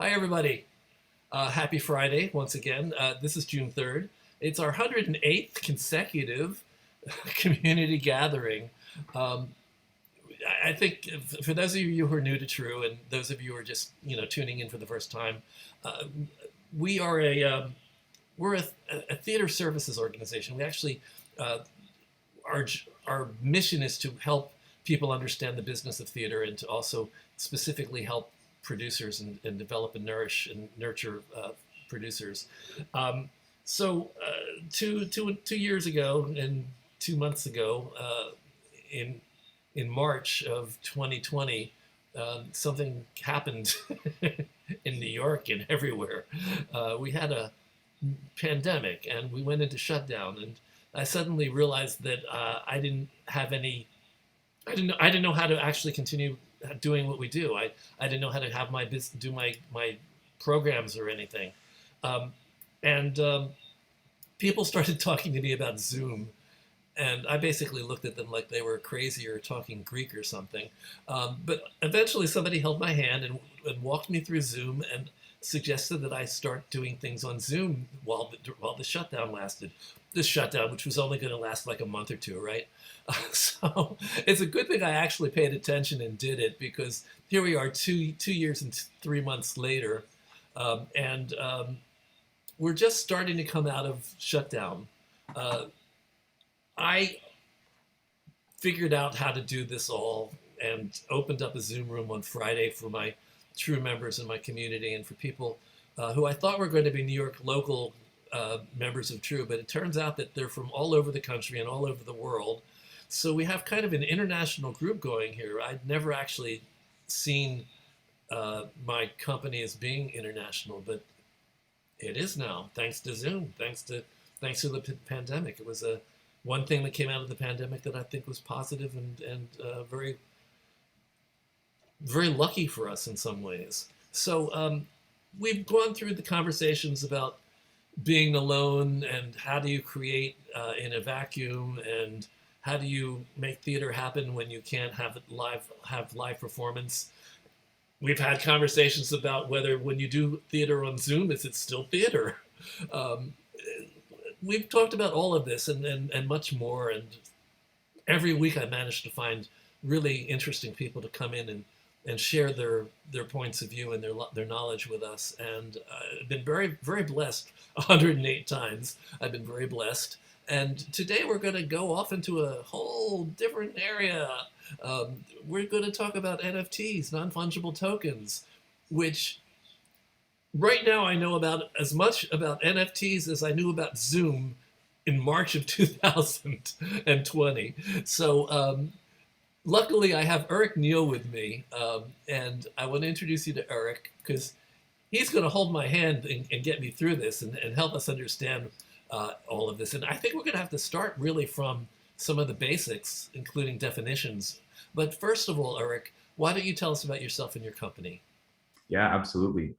Hi, everybody. Happy Friday once again. This is June 3rd. It's our 108th consecutive community gathering. Um, I think for those of you who are new to True and those of you who are just tuning in for the first time, uh, we are a theater services organization. We actually uh, our our mission is to help people understand the business of theater and to also specifically help producers and develop and nourish and nurture producers. Um, two years ago and 2 months ago, in March of 2020, something happened in New York and everywhere. We had a pandemic and we went into shutdown, and I suddenly realized that I didn't know how to actually continue doing what we do. I didn't know how to have do my programs or anything. Um, and People started talking to me about Zoom, and I basically looked at them like they were crazy or talking Greek or something. But eventually, somebody held my hand and walked me through Zoom and suggested that I start doing things on Zoom while the shutdown lasted. This shutdown, which was only going to last like a month or two, right? So it's a good thing I actually paid attention and did it, because here we are, two years and 3 months later, and we're just starting to come out of shutdown. Uh, I figured out how to do this all and opened up a Zoom room on Friday for my True members in my community and for people who I thought were going to be New York local members of True, but it turns out that they're from all over the country and all over the world. So we have kind of an international group going here. I'd never actually seen my company as being international, but it is now, thanks to Zoom, thanks to the pandemic. It was a one thing that came out of the pandemic that I think was positive and very very lucky for us in some ways. So we've gone through the conversations about being alone and how do you create in a vacuum, and how do you make theater happen when you can't have live performance. We've had conversations about whether when you do theater on Zoom, is it still theater? Um, we've talked about all of this and much more. And every week I managed to find really interesting people to come in and share their points of view and their knowledge with us. And I've been very, very blessed 108 times. I've been very blessed. And today we're going to go off into a whole different area. We're going to talk about NFTs, non-fungible tokens, which right now I know about as much about NFTs as I knew about Zoom in March of 2020. So luckily I have Neal with me, and I want to introduce you to Eric because he's going to hold my hand and get me through this and help us understand all of this. And I think we're going to have to start really from some of the basics, including definitions. But first of all, Eric, why don't you tell us about yourself and your company? Yeah, absolutely.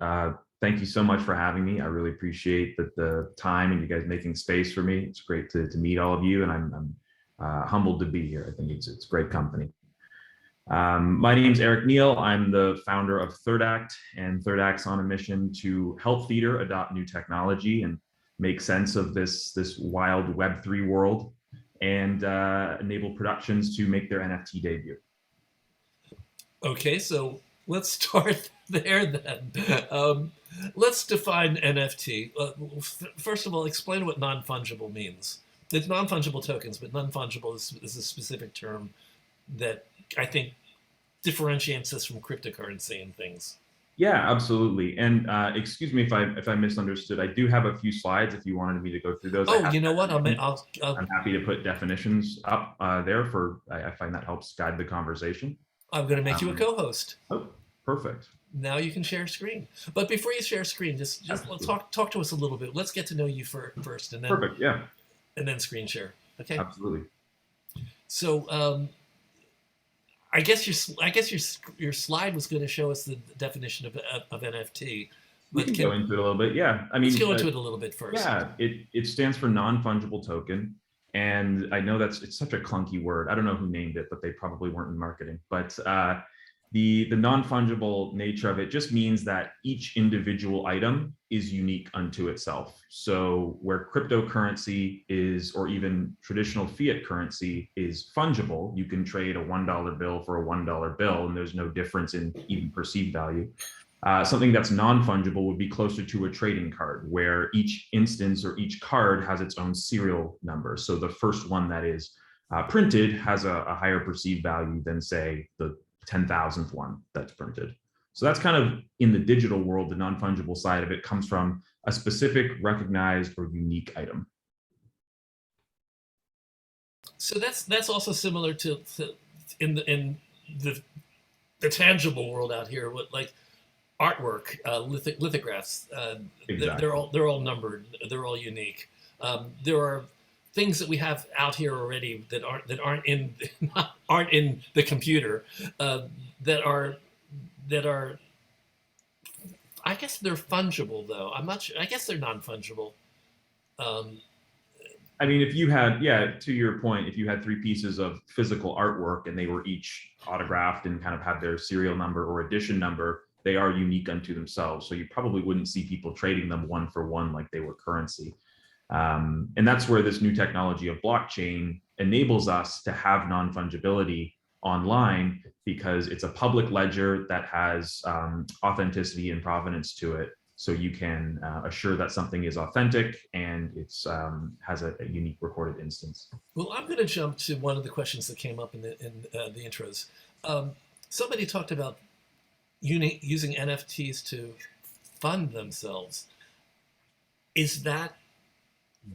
Thank you so much for having me. I really appreciate the time and you guys making space for me. It's great to meet all of you, and I'm humbled to be here. I think it's great company. My name is Eric Neal. I'm the founder of Third Act, and Third Act's on a mission to help theater adopt new technology and make sense of this wild Web3 world, and enable productions to make their NFT debut. Okay, so let's start there then. Let's define NFT. First of all, explain what non-fungible means. It's non-fungible tokens, but non-fungible is a specific term that I think differentiates us from cryptocurrency and things. Yeah, absolutely. And excuse me if I misunderstood. I do have a few slides if you wanted me to go through those. Oh, you know what? I'm happy to put definitions up there for. I find that helps guide the conversation. I'm going to make you a Um, co-host. oh, perfect. Now you can share screen. But before you share screen, just let's talk to us a little bit. Let's get to know you first, Perfect. Yeah, and then screen share. Okay. absolutely. So I guess your slide was going to show us the definition of NFT, We but can go into it a little bit. Yeah, I let's mean, go into it a little bit first. yeah, it stands for non-fungible token, and I know it's such a clunky word. I don't know who named it, but they probably weren't in marketing. But The non-fungible nature of it just means that each individual item is unique unto itself. So where cryptocurrency is, or even traditional fiat currency is fungible, you can trade a $1 bill for a $1 bill, and there's no difference in even perceived value. Something that's non-fungible would be closer to a trading card, where each instance or each card has its own serial number. So the first one that is printed has a higher perceived value than, say, the 10,000th one that's printed. So that's kind of in the digital world. The non-fungible side of it comes from a specific, recognized, or unique item. So that's also similar to in the tangible world out here. What, like artwork, lithographs. Exactly. They're all numbered. They're all unique. There are things that we have out here already that aren't in aren't in the computer, that are I guess they're fungible though. I'm not sure. I guess they're non-fungible. Um, I mean, if you had, yeah, to your point, if you had three pieces of physical artwork and they were each autographed and kind of had their serial number or edition number, they are unique unto themselves. So you probably wouldn't see people trading them one for one like they were currency. And that's where this new technology of blockchain enables us to have non-fungibility online, because it's a public ledger that has authenticity and provenance to it. So you can assure that something is authentic and it's has a unique recorded instance. well, I'm going to jump to one of the questions that came up in the intros. Somebody talked about using NFTs to fund themselves. Is that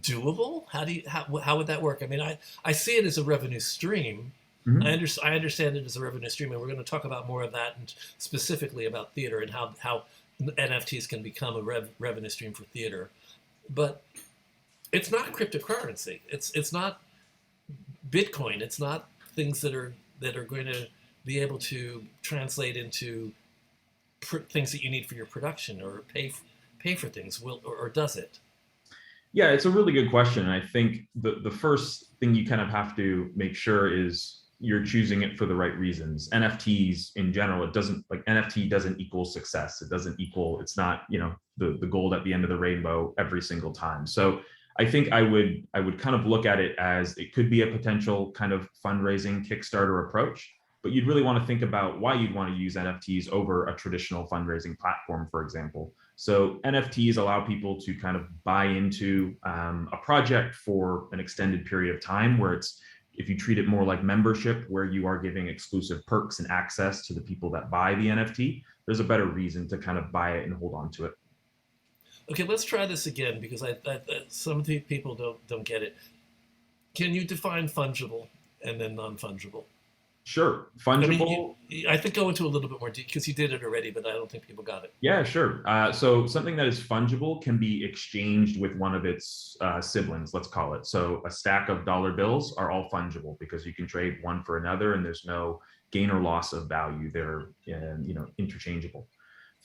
doable? How would that work? I mean, I see it as a revenue stream. Mhm. I understand it as a revenue stream, and we're going to talk about more of that, and specifically about theater and how NFTs can become a revenue stream for theater. But it's not cryptocurrency. It's not Bitcoin. It's not things that are going to be able to translate into things that you need for your production or pay for things. Or does it? Yeah, it's a really good question. And I think the first thing you kind of have to make sure is you're choosing it for the right reasons. NFTs in general, it doesn't, like, NFT doesn't equal success. It doesn't equal, it's not, the gold at the end of the rainbow every single time. So I think I would kind of look at it as it could be a potential kind of fundraising Kickstarter approach, but you'd really want to think about why you'd want to use NFTs over a traditional fundraising platform, for example. So NFTs allow people to kind of buy into a project for an extended period of time, where it's, if you treat it more like membership, where you are giving exclusive perks and access to the people that buy the NFT, there's a better reason to kind of buy it and hold on to it. Okay, let's try this again, because some of the people don't get it. Can you define fungible and then non-fungible? Sure. I mean, Fungible. I think go into a little bit more detail, because you did it already, but I don't think people got it. Yeah, sure. So something that is fungible can be exchanged with one of its siblings, let's call it. So a stack of dollar bills are all fungible because you can trade one for another and there's no gain or loss of value. They're interchangeable.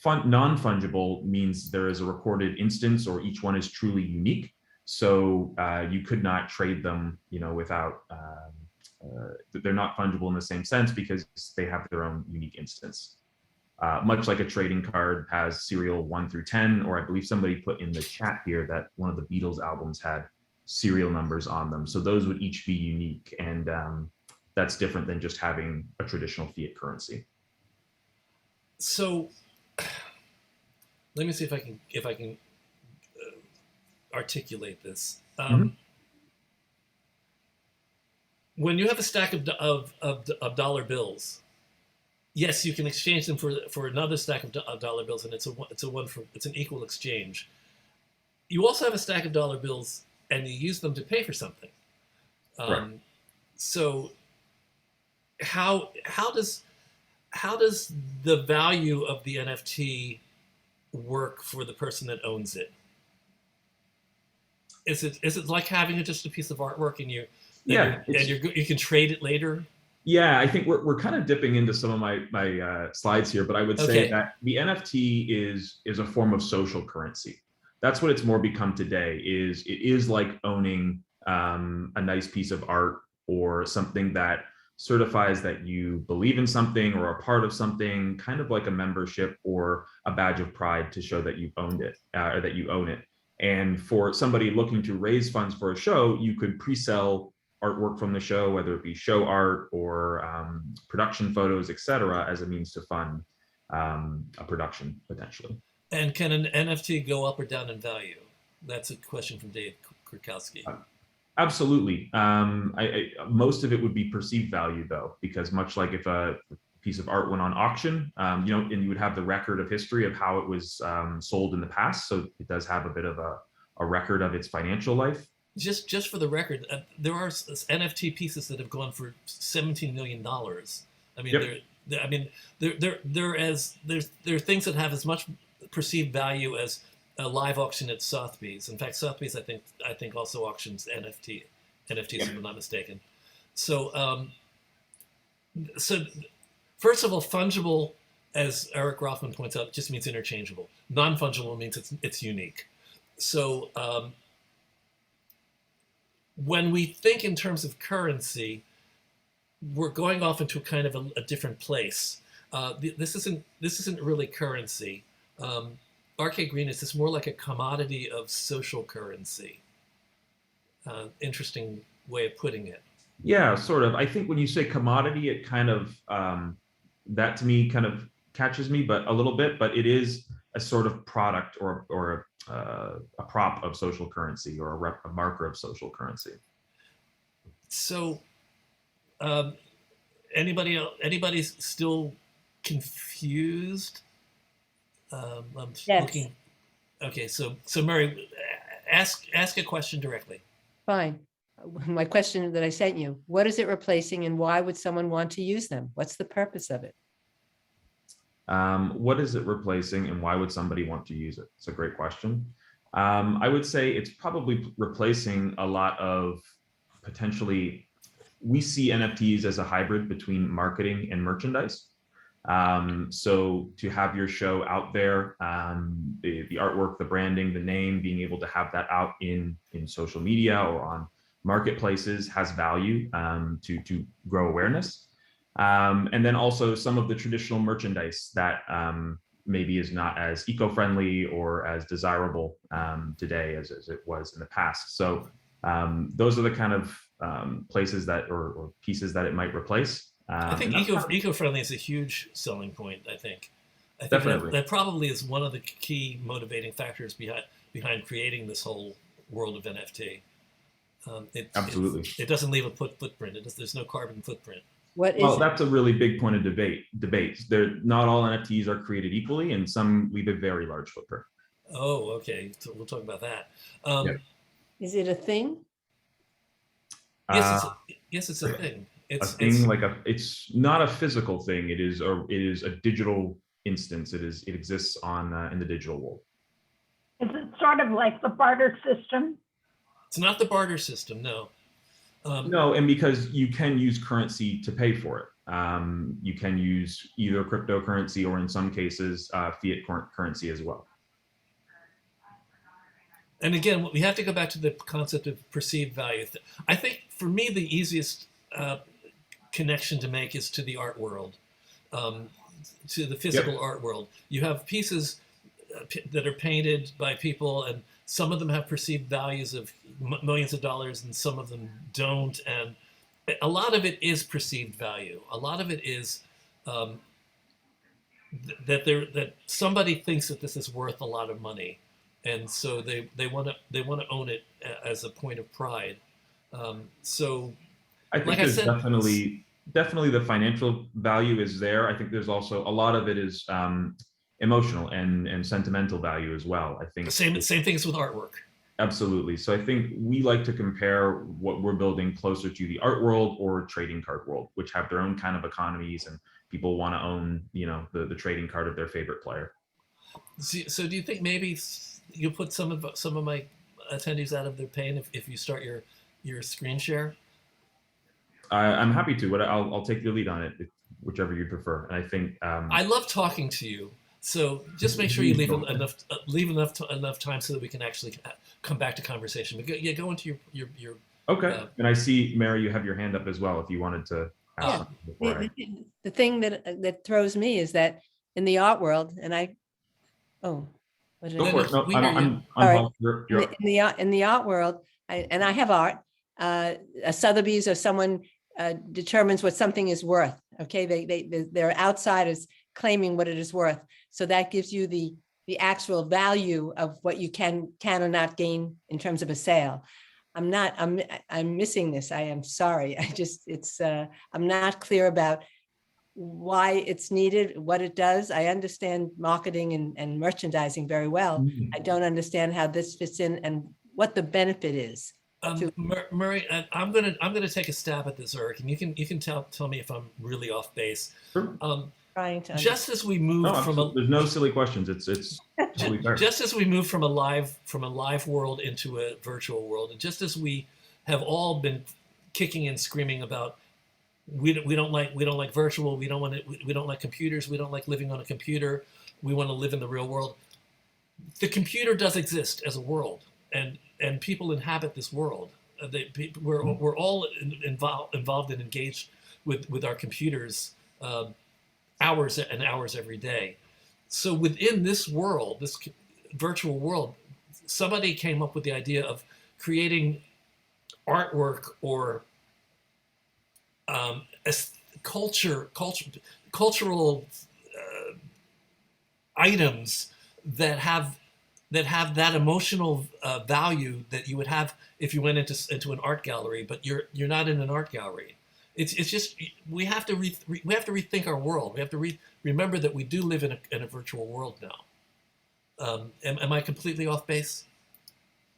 Non-fungible means there is a recorded instance, or each one is truly unique. So you could not trade them, without. They're not fungible in the same sense because they have their own unique instance. Much like a trading card has serial 1 through 10, or I believe somebody put in the chat here that one of the Beatles albums had serial numbers on them. So those would each be unique, and that's different than just having a traditional fiat currency. So let me see if I can articulate this. When you have a stack of dollar bills, yes, you can exchange them for another stack of dollar bills, and it's an equal exchange. You also have a stack of dollar bills, and you use them to pay for something. Right. So how does the value of the NFT work for the person that owns it? Is it like having just a piece of artwork and you can trade it later? Yeah, I think we're kind of dipping into some of my slides here, but I would say that the NFT is a form of social currency. That's what it's more become today. It is like owning a nice piece of art or something that certifies that you believe in something or are part of something, kind of like a membership or a badge of pride to show that you've owned it or that you own it. And for somebody looking to raise funds for a show, you could pre-sell artwork from the show, whether it be show art or production photos, etc., as a means to fund a production potentially. And can an NFT go up or down in value? That's a question from Dave Kurkowski. Absolutely. Most of it would be perceived value, though, because much like if a piece of art went on auction, and you would have the record of history of how it was sold in the past. So it does have a bit of a record of its financial life. Just for the record, there are NFT pieces that have gone for $17 million. I mean, yep. There are things that have as much perceived value as a live auction at Sotheby's. In fact, Sotheby's I think also auctions NFTs, if I'm not mistaken. So first of all, fungible, as Eric Rothman points out, just means interchangeable. Non-fungible means it's unique. So when we think in terms of currency, we're going off into kind of a different place. This isn't really currency. Arcade Green is more like a commodity of social currency. Interesting way of putting it. Yeah, sort of. I think when you say commodity, it kind of, that to me kind of catches me, but a little bit, but it is a sort of product or a prop of social currency or a marker of social currency. So anybody's still confused? Yes. Looking. Okay, so Murray, ask a question directly. Fine. My question that I sent you, what is it replacing and why would someone want to use them? What's the purpose of it? What is it replacing and why would somebody want to use it? It's a great question. I would say it's probably replacing a lot of potentially, we see NFTs as a hybrid between marketing and merchandise. So to have your show out there, the artwork, the branding, the name, being able to have that out in social media or on marketplaces has value to grow awareness. And then also some of the traditional merchandise that maybe is not as eco-friendly or as desirable today as it was in the past. So those are the kind of places that or pieces that it might replace. I think eco-friendly is a huge selling point. I think Definitely. that probably is one of the key motivating factors behind creating this whole world of NFT. Absolutely. It doesn't leave a footprint. There's no carbon footprint. Well, that's a really big point of debate. Not all NFTs are created equally, and some leave a very large footprint. Oh, okay. So we'll talk about that. Yep. Is it a thing? Yes, it's a thing. It's not a physical thing. It is a digital instance. It exists in the digital world. Is it sort of like the barter system? It's not the barter system, no. No, and because you can use currency to pay for it. You can use either cryptocurrency or in some cases, fiat currency as well. And again, we have to go back to the concept of perceived value. I think for me, the easiest connection to make is to the art world, to the physical art world. You have pieces that are painted by people, and some of them have perceived values of millions of dollars, and some of them don't. And a lot of it is perceived value. A lot of it is that somebody thinks that this is worth a lot of money, and so they want to own it as a point of pride. So I think there's definitely the financial value is there. I think there's also a lot of it is emotional and sentimental value as well. I think same things with artwork. Absolutely. So I think we like to compare what we're building closer to the art world or trading card world, which have their own kind of economies, and people want to own, the trading card of their favorite player. So do you think maybe you put some of my attendees out of their pain if you start your screen share? I'm happy to. I'll take your lead on it, whichever you prefer. And I think I love talking to you. So just make sure you leave enough time so that we can actually come back to conversation. But go into your. Okay. And I see, Mary, you have your hand up as well. If you wanted to Yeah. before I- The thing that throws me is that in the art world, and oh, what did Go I for do? it. No, We hear you. I'm All right. Paul. You're up. In the art world, and I have art, a Sotheby's or someone determines what something is worth. Okay, they're outsiders claiming what it is worth. So that gives you the actual value of what you can or not gain in terms of a sale. I'm missing this. I am sorry. I'm not clear about why it's needed, what it does. I understand marketing and merchandising very well. I don't understand how this fits in and what the benefit is. Murray, I'm gonna take a stab at this, Eric, and you can tell me if I'm really off base. Sure. Trying to Just as we moved No, from a there's no silly questions. It's totally fair. just as we moved from a live world into a virtual world, and just as we have all been kicking and screaming about we don't like virtual, we don't like computers, we don't like living on a computer, we want to live in the real world. The computer does exist as a world, and people inhabit this world. We're all involved and engaged with our computers hours and hours every day. So within this world, this virtual world, somebody came up with the idea of creating artwork or cultural items that have that emotional value that you would have if you went into an art gallery, but you're not in an art gallery. It's just we have to rethink our world. We have to remember that we do live in a virtual world now. Am I completely off base?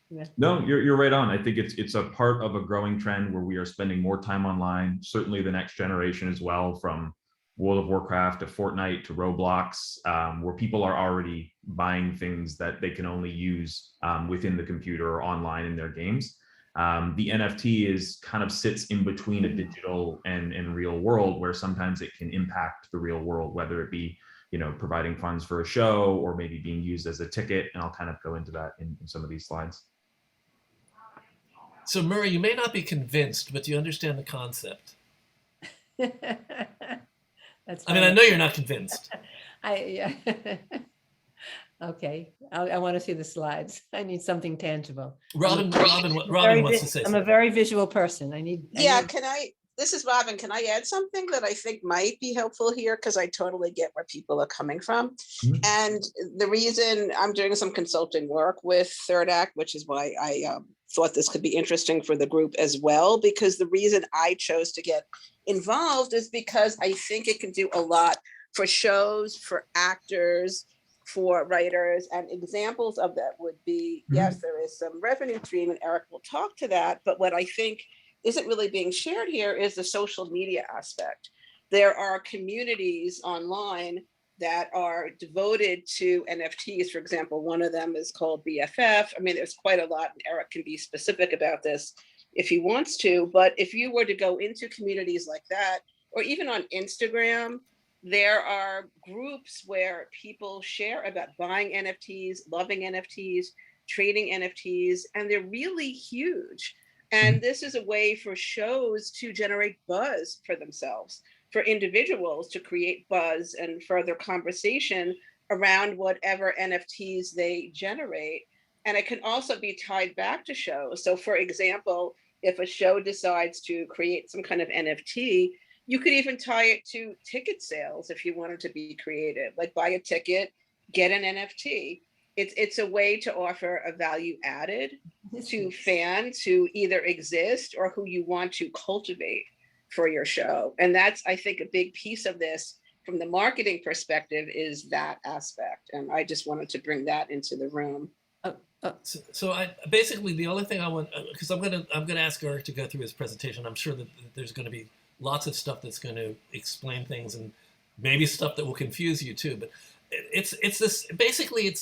Yeah. No, you're right on. I think it's a part of a growing trend where we are spending more time online. Certainly the next generation as well, from World of Warcraft to Fortnite to Roblox, where people are already buying things that they can only use within the computer or online in their games. The NFT is kind of sits in between a digital and real world, where sometimes it can impact the real world, whether it be providing funds for a show or maybe being used as a ticket. And I'll kind of go into that in some of these slides. So Murray, you may not be convinced, but do you understand the concept? That's I mean, I know you're not convinced. yeah. Okay, I want to see the slides. I need something tangible. Robin Very wants to say I'm a something. very visual person. Yeah, this is Robin. Can I add something that I think might be helpful here? Because I totally get where people are coming from. Mhm. And the reason I'm doing some consulting work with Third Act, which is why I thought this could be interesting for the group as well, because the reason I chose to get involved is because I think it can do a lot for shows, for actors, for writers, and examples of that would be, yes, there is some revenue stream, and Eric will talk to that, but what I think isn't really being shared here is the social media aspect. There are communities online that are devoted to NFTs. For example, one of them is called BFF. I mean, there's quite a lot, and Eric can be specific about this if he wants to, but if you were to go into communities like that, or even on Instagram, there are groups where people share about buying NFTs, loving NFTs, trading NFTs, and they're really huge. And this is a way for shows to generate buzz for themselves, for individuals to create buzz and further conversation around whatever NFTs they generate. And it can also be tied back to shows. So for example, if a show decides to create some kind of NFT, you could even tie it to ticket sales if you wanted to be creative, like buy a ticket, get an NFT. It's a way to offer a value added to fans who either exist or who you want to cultivate for your show. And that's, I think, a big piece of this from the marketing perspective is that aspect. And I just wanted to bring that into the room. So I basically the only thing I want, because I'm gonna ask Eric to go through his presentation. I'm sure that there's going to be lots of stuff that's going to explain things and maybe stuff that will confuse you too. But it's this basically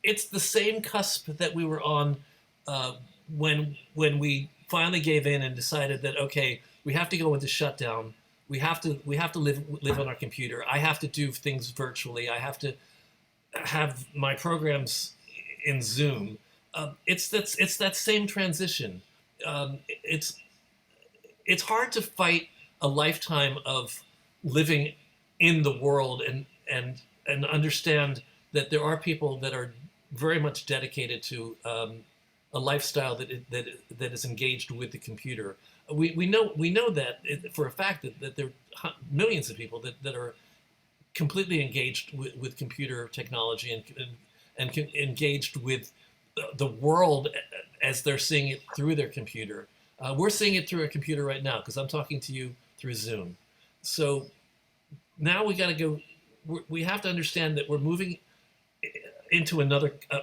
it's the same cusp that we were on when we finally gave in and decided that okay, we have to go into shutdown. We have to live on our computer. I have to do things virtually. I have to have my programs in Zoom. It's that same transition. It's hard to fight a lifetime of living in the world and understand that there are people that are very much dedicated to a lifestyle that is engaged with the computer. We know that for a fact that there are millions of people that are completely engaged with computer technology and engaged with the world as they're seeing it through their computer. We're seeing it through a computer right now because I'm talking to you through Zoom. So now we got to go. We have to understand that we're moving into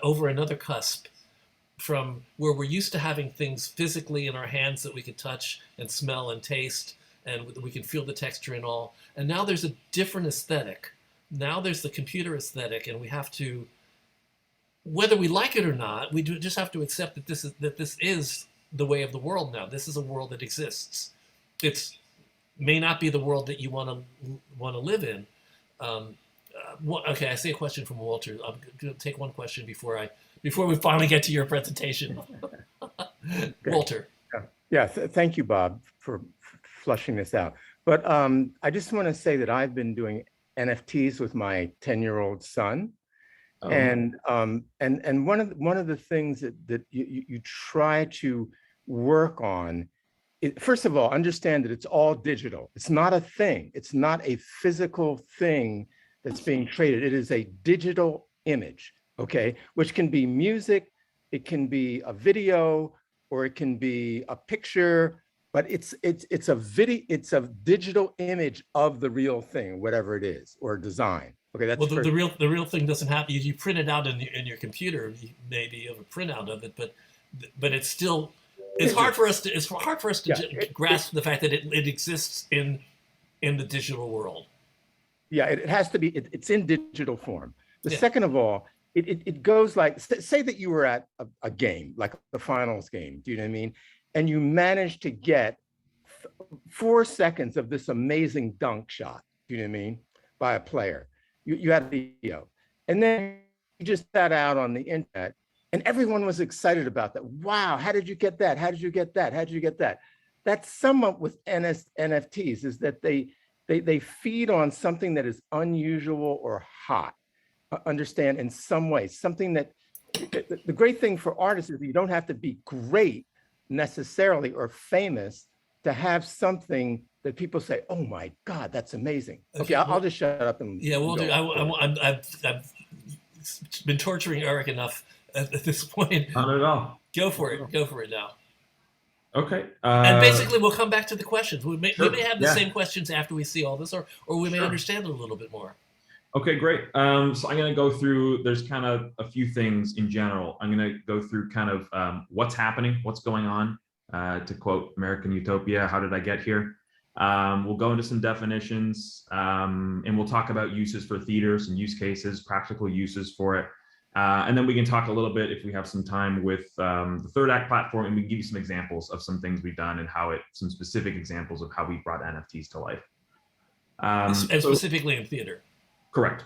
over another cusp from where we're used to having things physically in our hands that we can touch and smell and taste, and we can feel the texture and all. And now there's a different aesthetic. Now there's the computer aesthetic, and we have to, whether we like it or not, we just have to accept that this is the way of the world now. This is a world that exists. It's may not be the world that you want to live in. Okay, I see a question from Walter. I'm going to take one question before we finally get to your presentation. Walter. Yeah, thank you, Bob, for flushing this out. But I just want to say that I've been doing NFTs with my 10-year-old son. Oh. And one of the things that you try to work on, first of all, understand that it's all digital. It's not a thing. It's not a physical thing that's being traded. It is a digital image, okay? Which can be music, it can be a video, or it can be a picture, but it's a digital image of the real thing, whatever it is, or design. Okay, that's well, the real thing doesn't happen. You print it out in your computer. You maybe have a printout of it, but it's still hard for us to grasp the fact that it exists in the digital world. Yeah, it has to be. It's in digital form. The second of all, it goes like, say that you were at a game, like the finals game. Do you know what I mean? And you managed to get 4 seconds of this amazing dunk shot. Do you know what I mean? By a player. You had a video, and then you just sat out on the internet, and everyone was excited about that. Wow, how did you get that? How did you get that? How did you get that? That's somewhat with NFTs, is that they feed on something that is unusual or hot. Understand, in some way, something that the great thing for artists is that you don't have to be great necessarily or famous to have something that people say, "Oh my God, that's amazing." Okay, I'll just shut up and Walter, I've been torturing Eric enough at this point. Not at all. Go for it. Go for it now. Okay. And basically, we'll come back to the questions. We may have the Yeah. same questions after we see all this, or we may understand it a little bit more. Okay, great. So I'm going to go through, there's kind of a few things in general. I'm going to go through kind of what's happening, what's going on, to quote American Utopia, how did I get here? We'll go into some definitions, and we'll talk about uses for theaters and use cases, practical uses for it. And then we can talk a little bit, if we have some time, with the Third Act platform, and we can give you some examples of some things we've done and some specific examples of how we brought NFTs to life. And specifically in theater. Correct.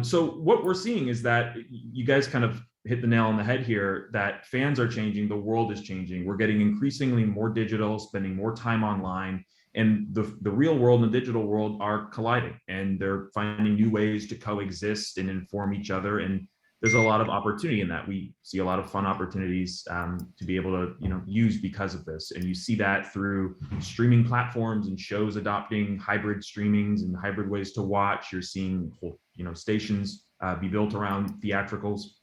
So what we're seeing is that you guys kind of hit the nail on the head here, that fans are changing, the world is changing. We're getting increasingly more digital, spending more time online, and the real world and the digital world are colliding, and they're finding new ways to coexist and inform each other. And there's a lot of opportunity in that. We see a lot of fun opportunities to be able to use because of this. And you see that through streaming platforms and shows adopting hybrid streamings and hybrid ways to watch. You're seeing whole stations be built around theatricals.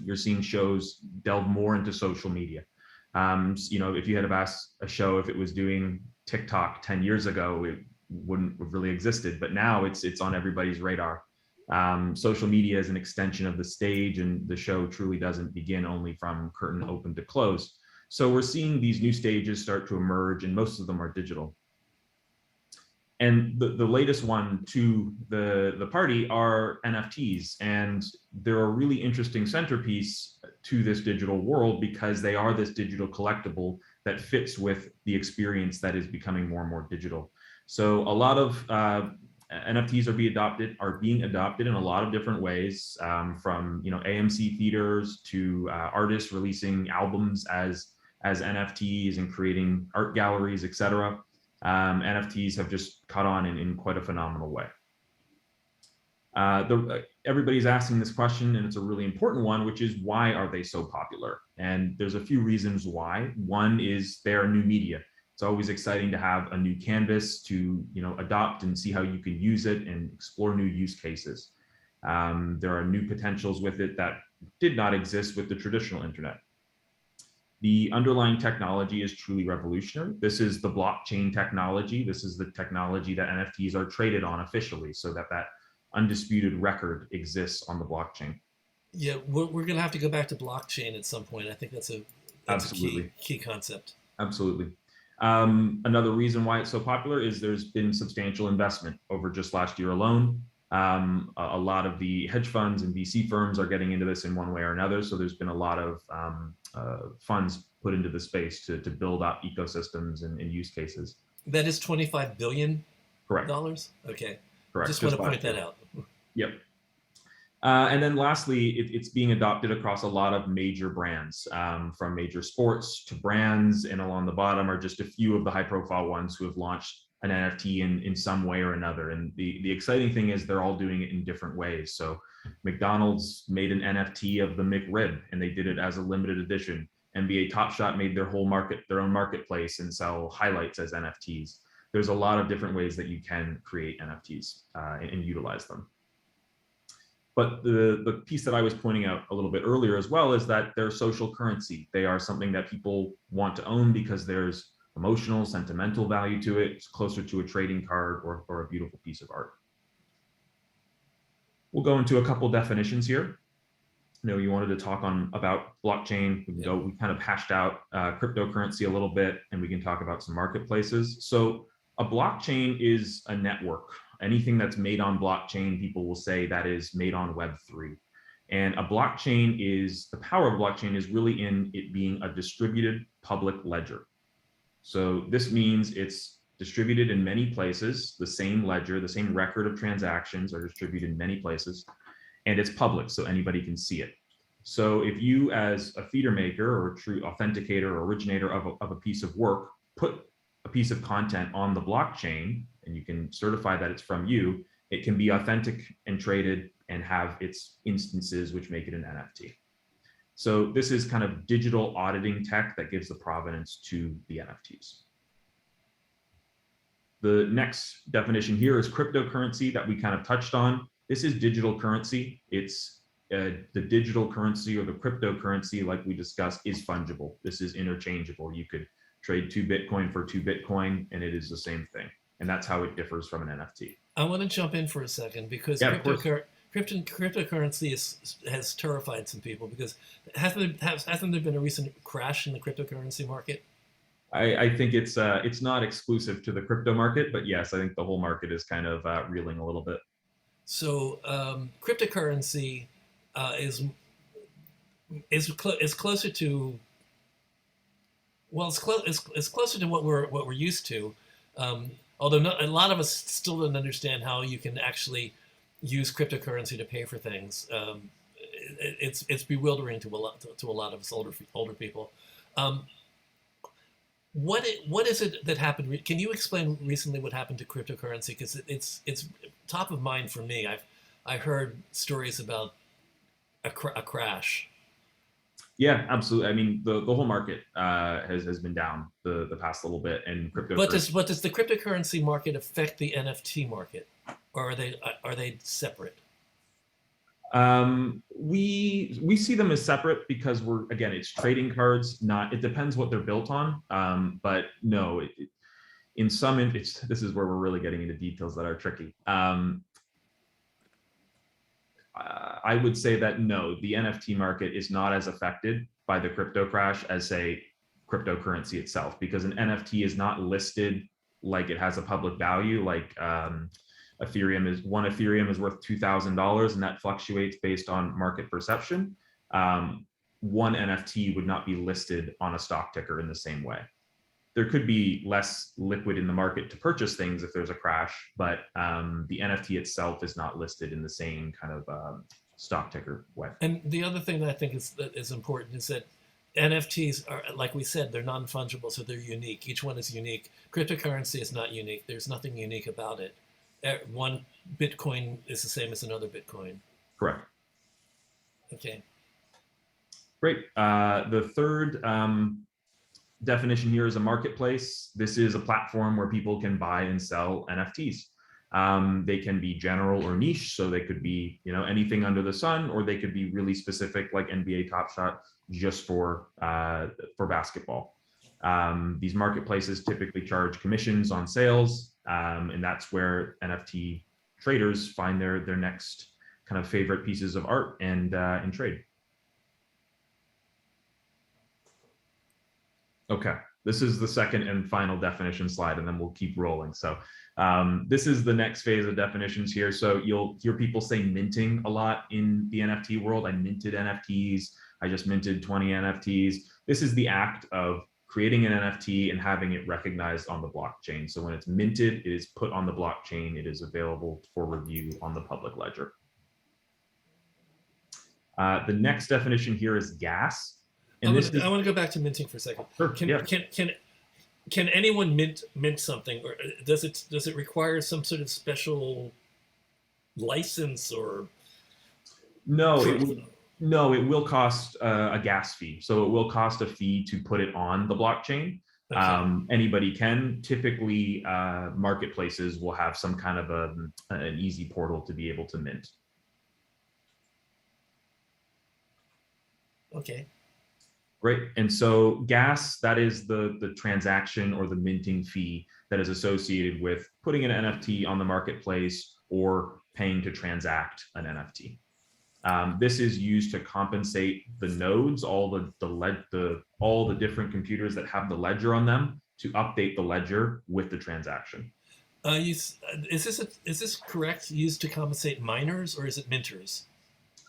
You're seeing shows delve more into social media. If you had have asked a show if it was doing TikTok 10 years ago, it wouldn't have really existed. But now it's on everybody's radar. Social media is an extension of the stage, and the show truly doesn't begin only from curtain open to close. So we're seeing these new stages start to emerge, and most of them are digital. And the latest one to the party are NFTs, and they're a really interesting centerpiece to this digital world because they are this digital collectible that fits with the experience that is becoming more and more digital. So a lot of NFTs are being adopted in a lot of different ways, from AMC theaters to artists releasing albums as NFTs and creating art galleries, etc. NFTs have just caught on in quite a phenomenal way. Everybody's asking this question, and it's a really important one, which is why are they so popular? And there's a few reasons why. One is they're new media. It's always exciting to have a new canvas to adopt and see how you can use it and explore new use cases. There are new potentials with it that did not exist with the traditional internet. The underlying technology is truly revolutionary. This is the blockchain technology. This is the technology that NFTs are traded on officially, so that undisputed record exists on the blockchain. Yeah, we're going to have to go back to blockchain at some point. I think that's a key concept. Absolutely. Another reason why it's so popular is there's been substantial investment over just last year alone. A lot of the hedge funds and VC firms are getting into this in one way or another. So there's been a lot of funds put into the space to build up ecosystems and use cases. That is $25 billion? Correct. Okay. Correct. Just want to point that out. Yep. And then lastly, it's being adopted across a lot of major brands, from major sports to brands, and along the bottom are just a few of the high profile ones who have launched an NFT in some way or another. And the exciting thing is they're all doing it in different ways. So McDonald's made an NFT of the McRib, and they did it as a limited edition. NBA Top Shot made their own marketplace and sell highlights as NFTs. There's a lot of different ways that you can create NFTs and utilize them. But the piece that I was pointing out a little bit earlier as well is that they're social currency. They are something that people want to own because there's emotional, sentimental value to it. It's closer to a trading card or a beautiful piece of art. We'll go into a couple definitions here. You wanted to talk about blockchain. We kind of hashed out cryptocurrency a little bit, and we can talk about some marketplaces. So a blockchain is a network. Anything that's made on blockchain, people will say that is made on Web3. And a blockchain the power of blockchain is really in it being a distributed public ledger. So this means it's distributed in many places. The same ledger, the same record of transactions are distributed in many places, and it's public, so anybody can see it. So if you, as a feeder maker or a true authenticator or originator of a piece of work, put a piece of content on the blockchain, and you can certify that it's from you, it can be authentic and traded and have its instances, which make it an NFT. So this is kind of digital auditing tech that gives the provenance to the NFTs. The next definition here is cryptocurrency that we kind of touched on. This is digital currency. It's the digital currency, or the cryptocurrency, like we discussed, is fungible. This is interchangeable. You could trade 2 Bitcoin for 2 Bitcoin, and it is the same thing. And that's how it differs from an NFT. I want to jump in for a second because cryptocurrency has terrified some people, because hasn't there been a recent crash in the cryptocurrency market? I think it's not exclusive to the crypto market, but yes, I think the whole market is kind of reeling a little bit. So cryptocurrency is closer to, well, it's closer to what we're used to. Although a lot of us still don't understand how you can actually use cryptocurrency to pay for things. It's bewildering to a lot of us older people. What is it that happened? Can you explain recently what happened to cryptocurrency? Because it's top of mind for me. I heard stories about a crash. Yeah, absolutely. I mean, the whole market has been down the past little bit, and crypto. But does the cryptocurrency market affect the NFT market, or are they separate? We see them as separate because it's trading cards. It depends what they're built on. But no, in some this is where we're really getting into details that are tricky. I would say that no, the NFT market is not as affected by the crypto crash as, say, cryptocurrency itself, because an NFT is not listed like it has a public value. Like Ethereum is worth $2,000, and that fluctuates based on market perception. One NFT would not be listed on a stock ticker in the same way. There could be less liquid in the market to purchase things if there's a crash, but the NFT itself is not listed in the same kind of stock ticker way. And the other thing that I think is important is that NFTs are, like we said, they're non-fungible, so they're unique. Each one is unique. Cryptocurrency is not unique. There's nothing unique about it. One Bitcoin is the same as another Bitcoin. Correct. Okay. Great. The third definition here is a marketplace. This is a platform where people can buy and sell NFTs. They can be general or niche, so they could be, you know, anything under the sun, or they could be really specific, like NBA Top Shot, just for basketball. These marketplaces typically charge commissions on sales, and that's where NFT traders find their next kind of favorite pieces of art and trade. Okay, this is the second and final definition slide, and then we'll keep rolling. So this is the next phase of definitions here. So you'll hear people say minting a lot in the NFT world. I minted NFTs. I just minted 20 NFTs. This is the act of creating an NFT and having it recognized on the blockchain. So when it's minted, it is put on the blockchain. It is available for review on the public ledger. The next definition here is gas. And I want to go back to minting for a second. Sure, Can anyone mint something, or does it require some sort of special license or? No, it will cost a gas fee. So it will cost a fee to put it on the blockchain. Okay. Anybody can. Typically, marketplaces will have some kind of an easy portal to be able to mint. Okay. Great. And so gas, that is the transaction or the minting fee that is associated with putting an NFT on the marketplace or paying to transact an NFT. This is used to compensate the nodes, all the different computers that have the ledger on them, to update the ledger with the transaction. Is this correct? Used to compensate miners, or is it minters?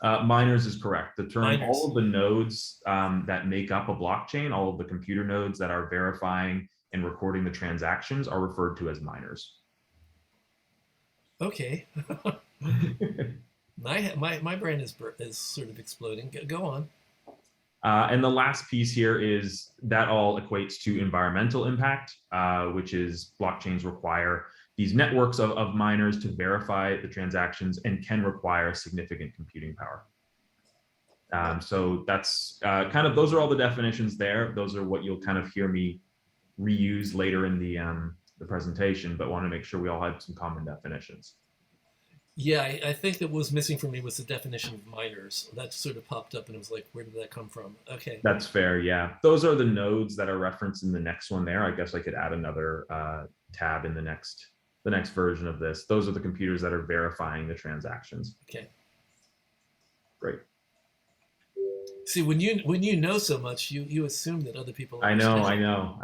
Miners is correct. The term, miners. all of the nodes that make up a blockchain, all of the computer nodes that are verifying and recording the transactions are referred to as miners. Okay. My brain is sort of exploding. Go on. And the last piece here is that all equates to environmental impact, which is blockchains require these networks of miners to verify the transactions and can require significant computing power. So that's kind of, those are all the definitions there. Those are what you'll kind of hear me reuse later in the presentation, but want to make sure we all have some common definitions. Yeah, I think that what was missing for me was the definition of miners. That sort of popped up and it was like, where did that come from? Okay. That's fair, yeah. Those are the nodes that are referenced in the next one there. I guess I could add another tab in the next version of this. Those are the computers that are verifying the transactions. Okay. Great. See, when you know so much, you assume that other people understand. I know.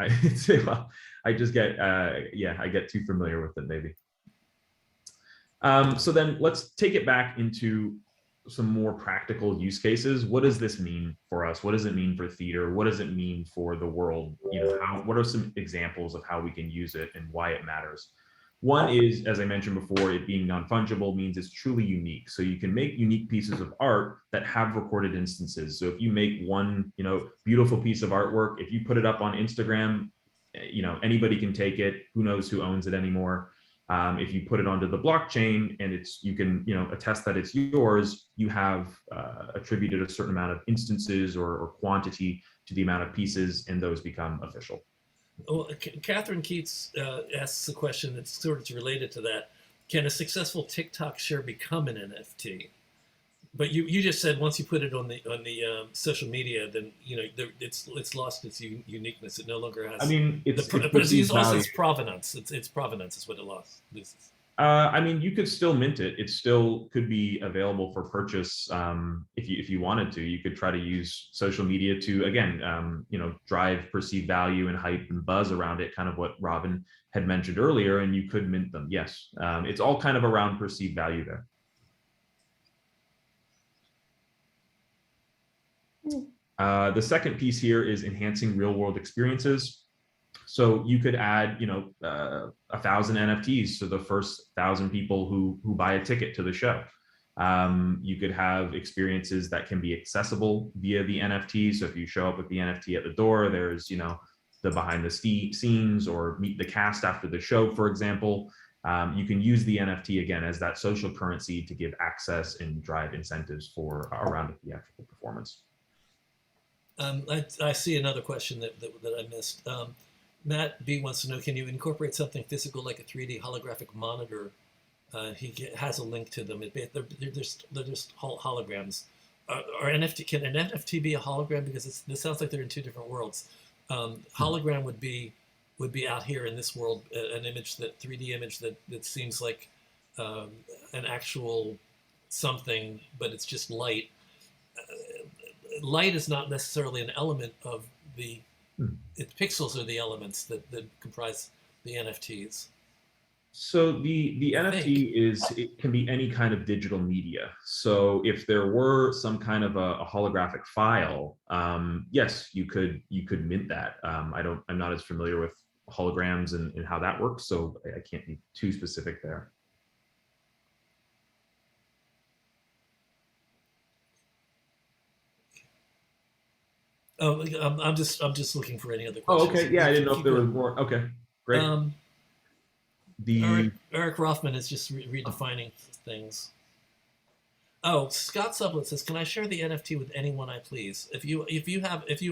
I just get I get too familiar with it maybe. So then let's take it back into some more practical use cases. What does this mean for us? What does it mean for theater? What does it mean for the world? You know, what are some examples of how we can use it and why it matters? One is, as I mentioned before, it being non-fungible means it's truly unique. So you can make unique pieces of art that have recorded instances. So if you make one, you know, beautiful piece of artwork, if you put it up on Instagram, you know, anybody can take it. Who knows who owns it anymore? If you put it onto the blockchain and you can, you know, attest that it's yours, you have attributed a certain amount of instances or quantity to the amount of pieces, and those become official. Well, Catherine Keats asks a question that's sort of related to that. Can a successful TikTok share become an NFT? But you just said once you put it on the social media, then you know it's lost its uniqueness. It no longer has. I mean, it's also its provenance. Its provenance is what it loses. I mean, you could still mint it. It still could be available for purchase if you wanted to. You could try to use social media to, again, you know, drive perceived value and hype and buzz around it, kind of what Robin had mentioned earlier, and you could mint them. Yes, it's all kind of around perceived value there. The second piece here is enhancing real world experiences. So you could add, you know, 1,000 NFTs to the first 1,000 people who buy a ticket to the show. You could have experiences that can be accessible via the NFT. So if you show up with the NFT at the door, there's, the behind the scenes or meet the cast after the show, for example. You can use the NFT again as that social currency to give access and drive incentives for around a theatrical performance. I see another question that I missed. Matt B wants to know, can you incorporate something physical like a 3D holographic monitor? Has a link to them. They're just holograms. Can an NFT be a hologram? Because this sounds like they're in two different worlds. Hologram would be out here in this world, an image, that 3D image that seems like an actual something, but it's just light. Light is not necessarily an element of the. Its pixels are the elements that comprise the NFTs. So the NFT it can be any kind of digital media. So if there were some kind of a holographic file, yes, you could mint that. I'm not as familiar with holograms and how that works, so I can't be too specific there. Oh, I'm just looking for any other questions. Oh, okay. Yeah, I didn't know if there was more. Okay, great. Eric Rothman is just redefining things. Oh, Scott Sublett says, "Can I share the NFT with anyone I please? If you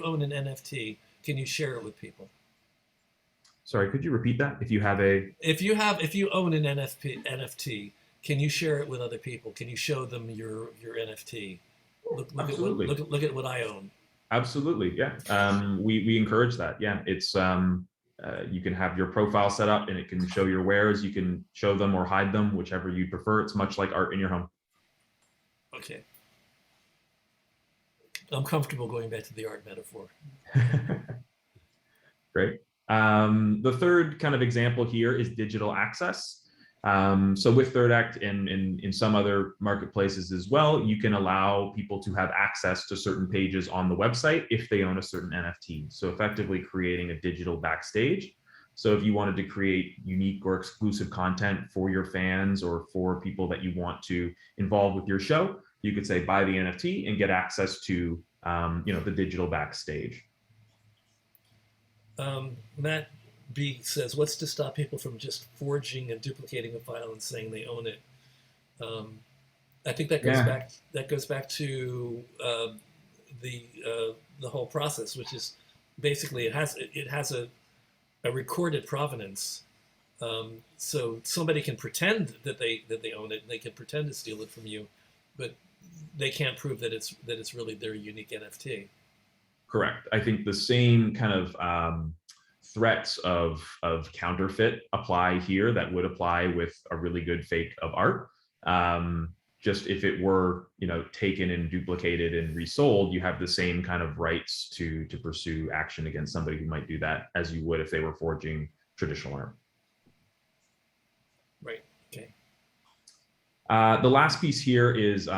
own an NFT, can you share it with people?" Sorry, could you repeat that? If you own an NFT, can you share it with other people? Can you show them your NFT? Absolutely. Look at what I own. Absolutely, yeah. We encourage that. Yeah, it's you can have your profile set up and it can show your wares. You can show them or hide them, whichever you prefer. It's much like art in your home. Okay. I'm comfortable going back to the art metaphor. Great. The third kind of example here is digital access. So with Third Act and in some other marketplaces as well, you can allow people to have access to certain pages on the website if they own a certain NFT. So effectively creating a digital backstage. So if you wanted to create unique or exclusive content for your fans or for people that you want to involve with your show, you could say buy the NFT and get access to the digital backstage. Matt B says, "What's to stop people from just forging and duplicating a file and saying they own it?" I think that goes back to the whole process, which is basically it has a recorded provenance. So somebody can pretend that they own it, and they can pretend to steal it from you, but they can't prove that it's really their unique NFT. Correct. I think the same kind of threats of counterfeit apply here that would apply with a really good fake of art. Just if it were, taken and duplicated and resold, you have the same kind of rights to pursue action against somebody who might do that as you would if they were forging traditional art. Right. Okay. The last piece here is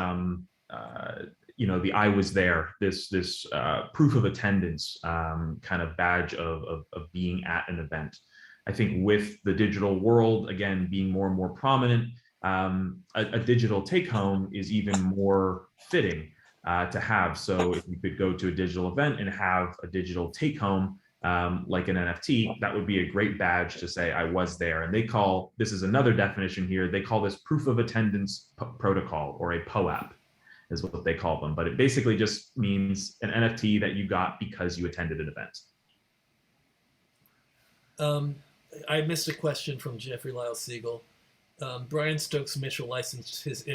the I was there, this proof of attendance kind of badge of being at an event. I think with the digital world, again, being more and more prominent, a digital take home is even more fitting to have. So if you could go to a digital event and have a digital take home like an NFT, that would be a great badge to say I was there. And this is another definition here, they call this proof of attendance protocol, or a POAP is what they call them. But it basically just means an NFT that you got because you attended an event. I missed a question from Jeffrey Lyle Siegel. Brian Stokes Mitchell licensed his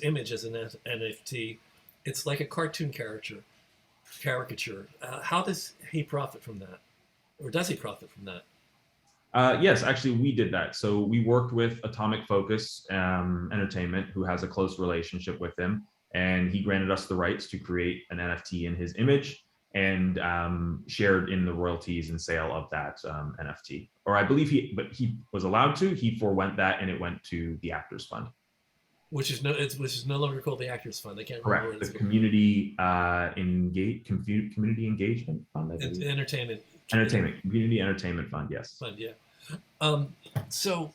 image as an NFT. It's like a cartoon caricature. How does he profit from that? Or does he profit from that? Yes, actually, we did that. So we worked with Atomic Focus Entertainment, who has a close relationship with him. And he granted us the rights to create an NFT in his image and shared in the royalties and sale of that NFT. Or I believe he was allowed to. He forewent that, and it went to the Actors Fund, which is no longer called the Actors Fund. I can't remember. Correct. The Community Community Engagement Fund. Entertainment. Community Entertainment Fund. Yes. Fund. Yeah. So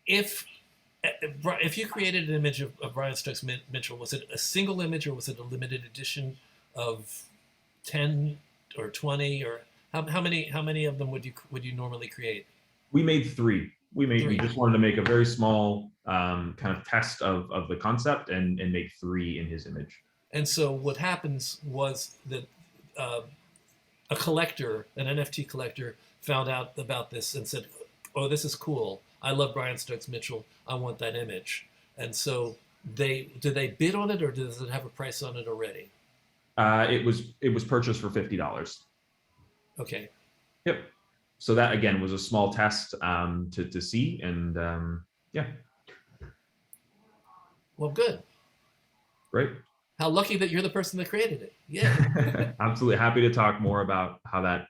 if If you created an image of Brian Stokes Mitchell, was it a single image or was it a limited edition of 10 or 20, or how many of them would you normally create? We made three. We Three. just wanted to make a very small kind of test of the concept and make three in his image. And so what happens was that a collector, an NFT collector, found out about this and said, "Oh, this is cool. I love Brian Stokes Mitchell. I want that image." And so did they bid on it, or does it have a price on it already? It was purchased for $50. Okay. Yep. So that again was a small test to see, and yeah. Well, good. Great. How lucky that you're the person that created it. Yeah. Absolutely happy to talk more about how that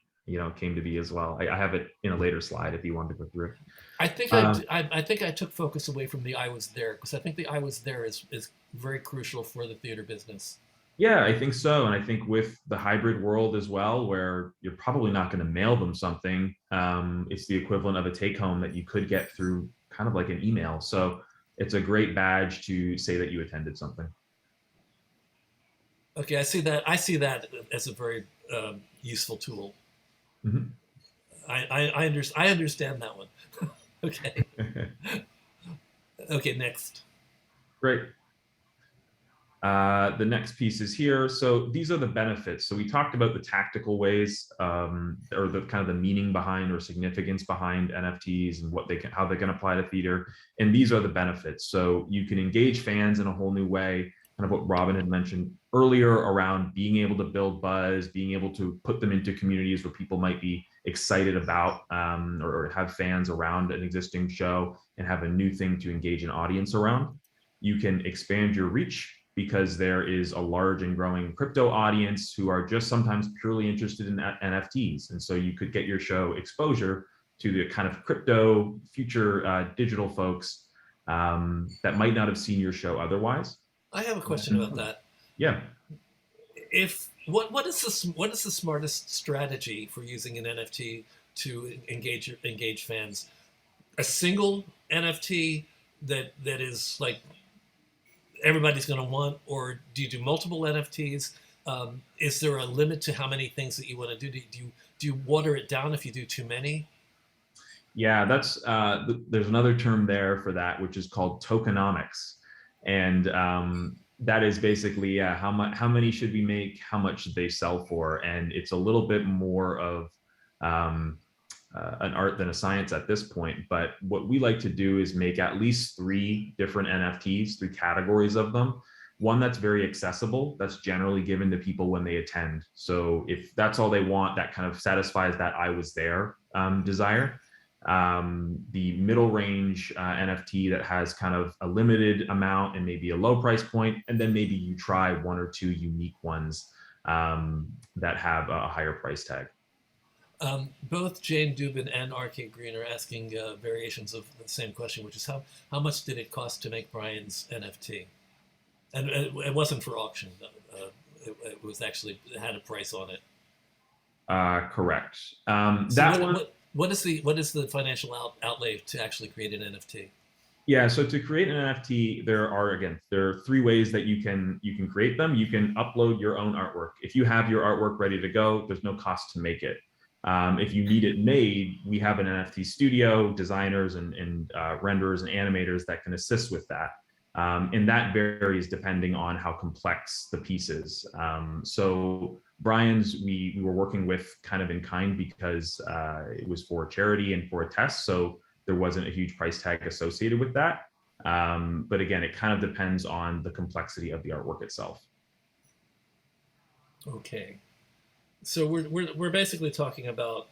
came to be as well. I have it in a later slide if you want to go through it. I think I think I took focus away from the "I was there" because I think the "I was there" is very crucial for the theater business. Yeah, I think so. And I think with the hybrid world as well, where you're probably not going to mail them something, it's the equivalent of a take home that you could get through kind of like an email. So it's a great badge to say that you attended something. Okay, I see that as a very useful tool. Mm-hmm. I understand that one. Okay. Okay, next. Great. The next piece is here. So these are the benefits. So we talked about the tactical ways, or the kind of the meaning behind or significance behind NFTs and how they can apply to theater. And these are the benefits. So you can engage fans in a whole new way, kind of what Robin had mentioned earlier around being able to build buzz, being able to put them into communities where people might be excited about, or have fans around an existing show and have a new thing to engage an audience around. You can expand your reach because there is a large and growing crypto audience who are just sometimes purely interested in NFTs. And so you could get your show exposure to the kind of crypto future digital folks that might not have seen your show otherwise. I have a question about that. Yeah. What is the smartest strategy for using an NFT to engage fans? A single NFT that is like everybody's going to want, or do you do multiple NFTs? Is there a limit to how many things that you want to do? Do you water it down if you do too many? Yeah, that's there's another term there for that, which is called tokenomics, and that is basically how many should we make, how much should they sell for, and it's a little bit more of an art than a science at this point. But what we like to do is make at least 3 different NFTs, 3 categories of them. One that's very accessible, that's generally given to people when they attend. So if that's all they want, that kind of satisfies that "I was there" desire. The middle range NFT that has kind of a limited amount and maybe a low price point, and then maybe you try 1 or 2 unique ones that have a higher price tag. Both Jane Dubin and RK Green are asking variations of the same question, which is how much did it cost to make Brian's NFT? And it wasn't for auction. It was actually, it had a price on it. Correct. So that one. What is the financial outlay to actually create an NFT? Yeah, so to create an NFT, there are 3 ways that you can create them. You can upload your own artwork. If you have your artwork ready to go, there's no cost to make it. If you need it made, we have an NFT studio, designers and renderers and animators that can assist with that. And that varies depending on how complex the piece is. So Brian's, we were working with kind of in kind because it was for charity and for a test. So there wasn't a huge price tag associated with that. But again, it kind of depends on the complexity of the artwork itself. Okay. So we're basically talking about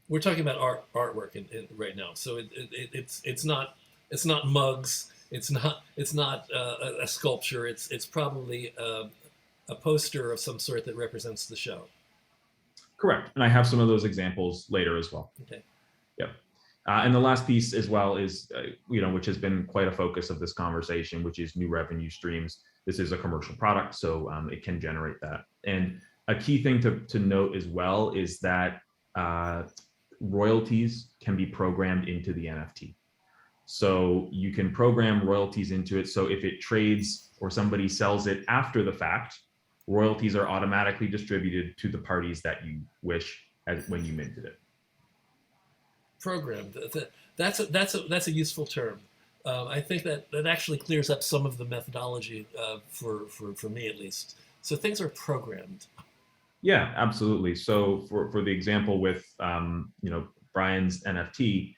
artwork right now. So it's not mugs. It's not a sculpture. It's probably a poster of some sort that represents the show. Correct. And I have some of those examples later as well. Okay. Yep. And the last piece as well is, which has been quite a focus of this conversation, which is new revenue streams. This is a commercial product, so it can generate that. And a key thing to note as well is that royalties can be programmed into the NFT. So you can program royalties into it. So if it trades or somebody sells it after the fact, royalties are automatically distributed to the parties that you wish as when you minted it. Programmed. That's a useful term. I think that actually clears up some of the methodology for me at least. So things are programmed. Yeah, absolutely. So for the example with Brian's NFT,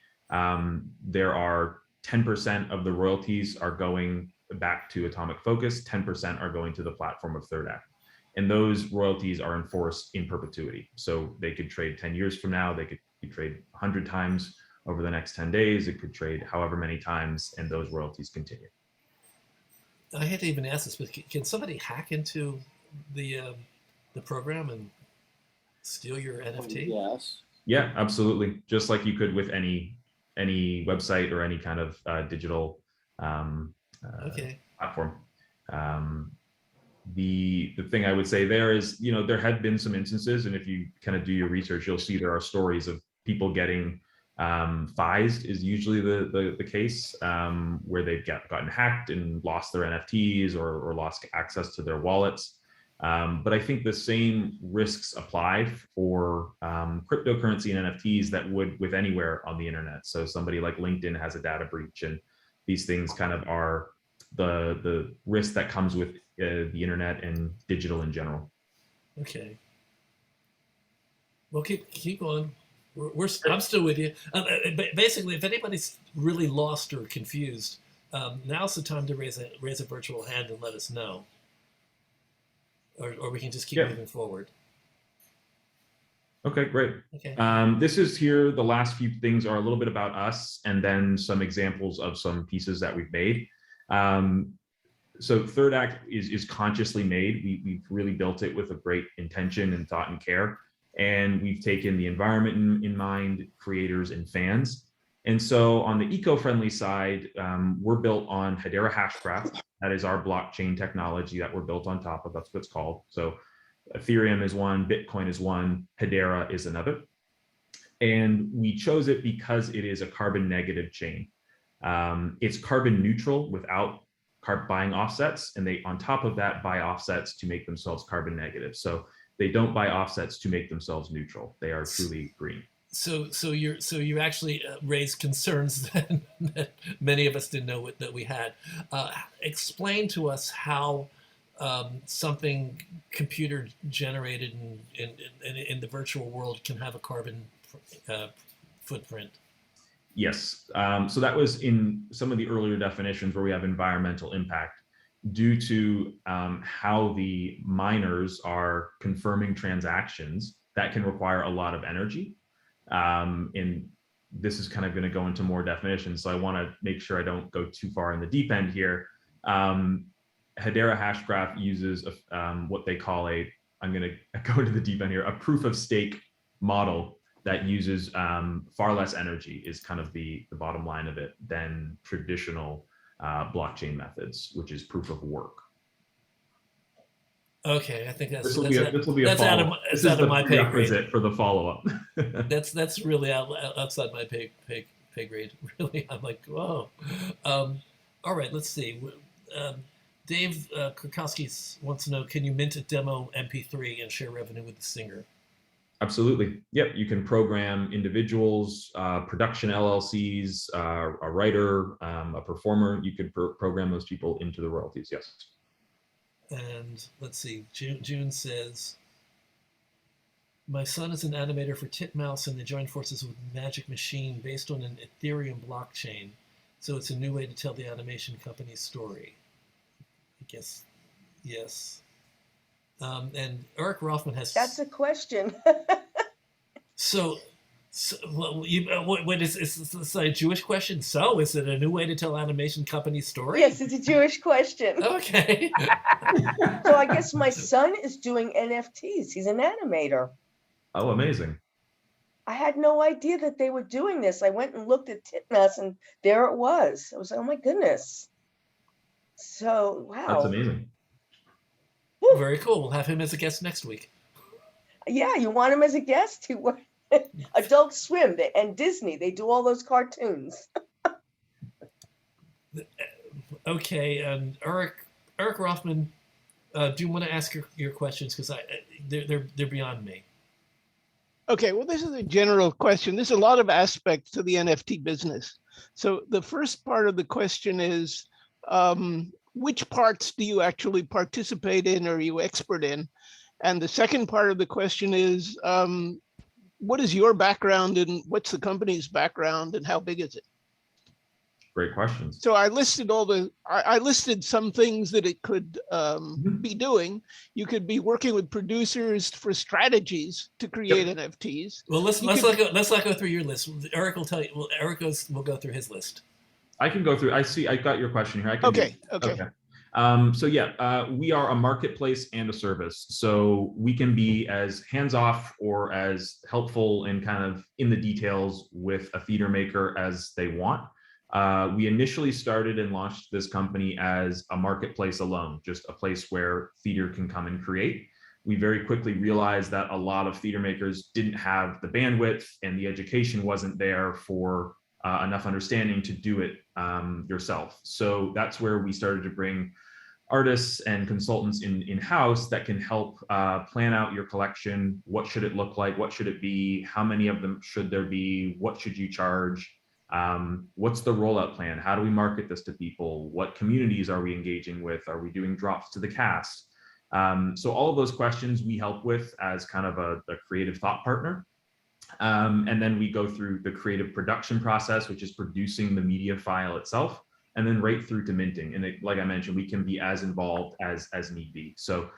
there are 10% of the royalties are going back to Atomic Focus, 10% are going to the platform of Third Act. And those royalties are enforced in perpetuity. So they could trade 10 years from now, they could trade 100 times over the next 10 days, it could trade however many times, and those royalties continue. I hate to even ask this, but can somebody hack into the program and steal your NFT? Yes. Yeah, absolutely. Just like you could with any website or any kind of digital Okay. platform. The thing I would say there is, there had been some instances, and if you kind of do your research, you'll see there are stories of people getting phased is usually the case, where they've gotten hacked and lost their NFTs or lost access to their wallets. But I think the same risks apply for cryptocurrency and NFTs that would with anywhere on the internet. So somebody like LinkedIn has a data breach, and these things kind of are the risk that comes with the internet and digital in general. Okay. Well, keep going. I'm still with you. Basically, if anybody's really lost or confused, now's the time to raise a virtual hand and let us know. Or we can just keep moving forward. Okay, great. Okay. This is here. The last few things are a little bit about us, and then some examples of some pieces that we've made. So Third Act is consciously made. We've really built it with a great intention and thought and care. And we've taken the environment in mind, creators and fans. And so on the eco-friendly side, we're built on Hedera Hashgraph. That is our blockchain technology that we're built on top of. That's what it's called. So Ethereum is one, Bitcoin is one, Hedera is another. And we chose it because it is a carbon negative chain. It's carbon neutral without buying offsets, and they on top of that buy offsets to make themselves carbon negative. So they don't buy offsets to make themselves neutral. They are truly green. So you actually raised concerns that many of us didn't know that we had. Explain to us how something computer generated in the virtual world can have a carbon footprint. Yes. So that was in some of the earlier definitions where we have environmental impact due to how the miners are confirming transactions that can require a lot of energy. And this is kind of going to go into more definitions. So I want to make sure I don't go too far in the deep end here. Hedera Hashgraph uses what they call I'm going to go into the deep end here, a proof of stake model that uses far less energy is kind of the bottom line of it than traditional blockchain methods, which is proof of work. Okay, I think this will be a follow-up. This is the prerequisite for the follow-up. that's really outside my pay grade. Really, I'm like, whoa. All right, let's see. Dave Krakowski wants to know: can you mint a demo MP3 and share revenue with the singer? Absolutely. Yep. You can program individuals, production LLCs, a writer, a performer. You could program those people into the royalties. Yes. And let's see. June says, my son is an animator for Titmouse, and they joined forces with Magic Machine based on an Ethereum blockchain. So it's a new way to tell the animation company's story. I guess, yes. And Eric Rothman has. That's a question. So well, what is it's a Jewish question? So is it a new way to tell animation company's story? Yes, it's a Jewish question. Okay. So I guess my son is doing NFTs. He's an animator. Oh, amazing. I had no idea that they were doing this. I went and looked at Titmouse, and there it was. I was like, oh my goodness. So, wow. That's amazing. Woo. Very cool. We'll have him as a guest next week. Yeah, you want him as a guest? Adult Swim and Disney, they do all those cartoons. Okay, and Eric Rothman, do you want to ask your questions? Because they're beyond me. Okay, well, this is a general question. There's a lot of aspects to the NFT business. So the first part of the question is, which parts do you actually participate in or are you expert in? And the second part of the question is, what is your background and what's the company's background and how big is it? Great questions. So I listed I listed some things that it could be doing. You could be working with producers for strategies to create NFTs. Well, let's not go through your list. Eric will tell you. Well, Eric will go through his list. I can go through. I got your question here. I can Okay. So yeah, we are a marketplace and a service. So we can be as hands-off or as helpful and kind of in the details with a theater maker as they want. We initially started and launched this company as a marketplace alone, just a place where theater can come and create. We very quickly realized that a lot of theater makers didn't have the bandwidth and the education wasn't there for enough understanding to do it yourself. So that's where we started to bring artists and consultants in-house that can help plan out your collection. What should it look like? What should it be? How many of them should there be? What should you charge? What's the rollout plan? How do we market this to people? What communities are we engaging with? Are we doing drops to the cast? So all of those questions we help with as kind of a creative thought partner. And then we go through the creative production process, which is producing the media file itself, and then right through to minting. And like I mentioned, we can be as involved as need be. So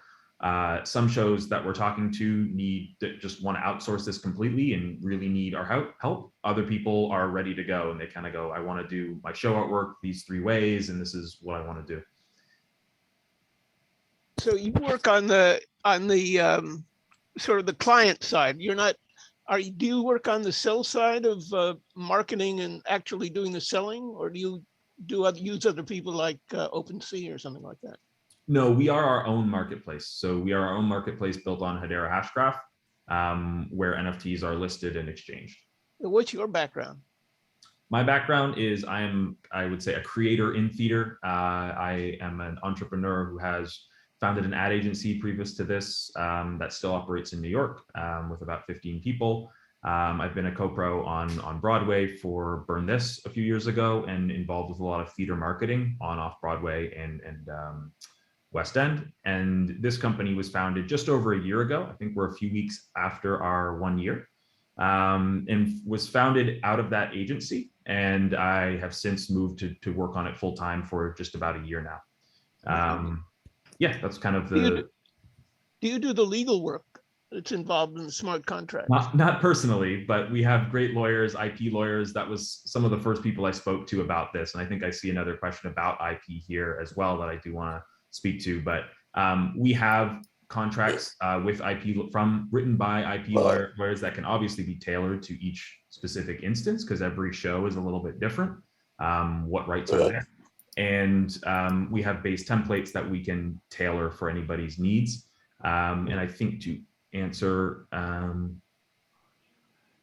some shows that we're talking to just want to outsource this completely and really need our help. Other people are ready to go and they kind of go, I want to do my show artwork these 3 ways, and this is what I want to do. So you work on the sort of the client side. You're not. Do you work on the sell side of marketing and actually doing the selling, or do you use other people like OpenSea or something like that? No, we are our own marketplace. So we are our own marketplace built on Hedera Hashgraph, where NFTs are listed and exchanged. What's your background? My background is I would say, a creator in theater. I am an entrepreneur who has founded an ad agency previous to this that still operates in New York with about 15 people. I've been a co-pro on Broadway for Burn This a few years ago and involved with a lot of theater marketing on off-Broadway and West End. And this company was founded just over a year ago. I think we're a few weeks after our 1 year, and was founded out of that agency. And I have since moved to work on it full time for just about a year now. Yeah, that's kind of the. Do you do the legal work that's involved in the smart contract? Not personally, but we have great lawyers, IP lawyers. That was some of the first people I spoke to about this. And I think I see another question about IP here as well that I do want to speak to. But we have contracts with IP written by IP lawyers that can obviously be tailored to each specific instance, because every show is a little bit different. What rights are there? And we have base templates that we can tailor for anybody's needs. And I think to answer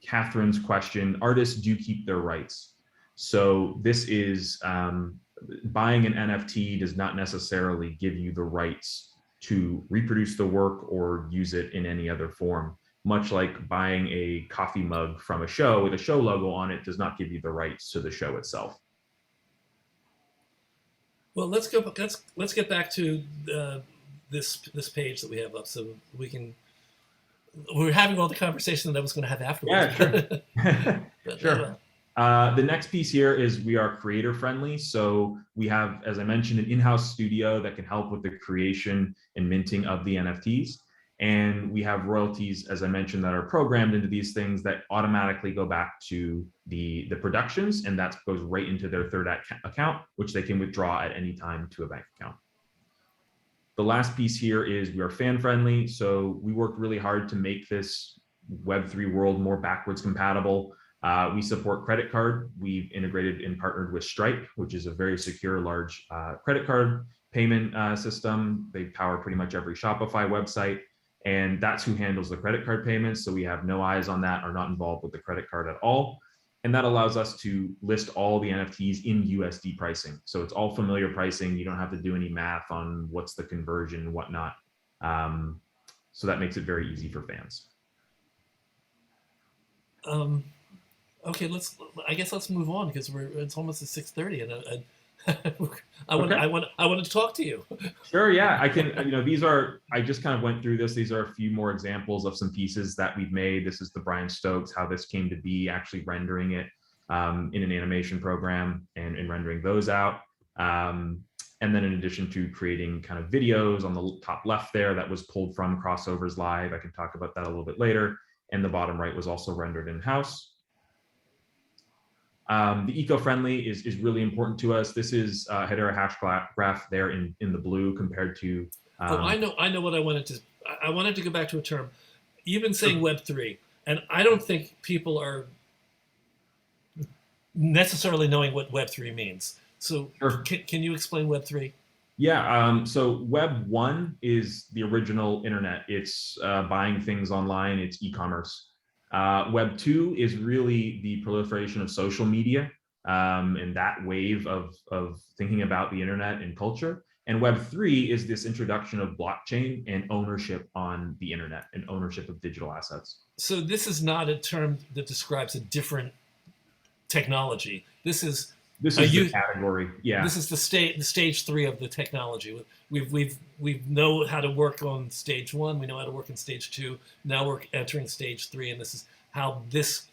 Catherine's question, artists do keep their rights. So this is buying an NFT does not necessarily give you the rights to reproduce the work or use it in any other form. Much like buying a coffee mug from a show with a show logo on it does not give you the rights to the show itself. Well, let's get back to this page that we have up, so we can. We're having all the conversation that I was going to have afterwards. Yeah, sure. But, sure. The next piece here is we are creator friendly. So we have, as I mentioned, an in-house studio that can help with the creation and minting of the NFTs. And we have royalties, as I mentioned, that are programmed into these things that automatically go back to the productions, and that goes right into their third account, which they can withdraw at any time to a bank account. The last piece here is we are fan friendly. So we worked really hard to make this Web3 world more backwards compatible. We support credit card. We've integrated and partnered with Stripe, which is a very secure, large credit card payment system. They power pretty much every Shopify website. And that's who handles the credit card payments. So we have no eyes on that, are not involved with the credit card at all. And that allows us to list all the NFTs in USD pricing. So it's all familiar pricing. You don't have to do any math on what's the conversion and whatnot. So that makes it very easy for fans. Okay, I guess let's move on because it's almost at 6:30, and I want to talk to you. Sure, yeah, I can. I just kind of went through this. These are a few more examples of some pieces that we've made. This is the Brian Stokes, how this came to be, actually rendering it in an animation program and rendering those out. And then in addition to creating kind of videos on the top left there, that was pulled from Crossovers Live. I can talk about that a little bit later. And the bottom right was also rendered in-house. The eco-friendly is really important to us. This is Hedera hash graph there in the blue compared to. I know what I wanted to. I wanted to go back to a term. You've been saying Web3, and I don't think people are necessarily knowing what Web3 means. So Sure. Can you explain Web3? Yeah, so Web 1 is the original internet. It's buying things online, it's e-commerce. Web 2 is really the proliferation of social media and that wave of thinking about the internet and culture. And Web 3 is this introduction of blockchain and ownership on the internet and ownership of digital assets. So this is not a term that describes a different technology. This is the category. Yeah. This is the stage 3 of the technology. We know how to work on stage 1. We know how to work in stage 2. Now we're entering stage 3, and this is how this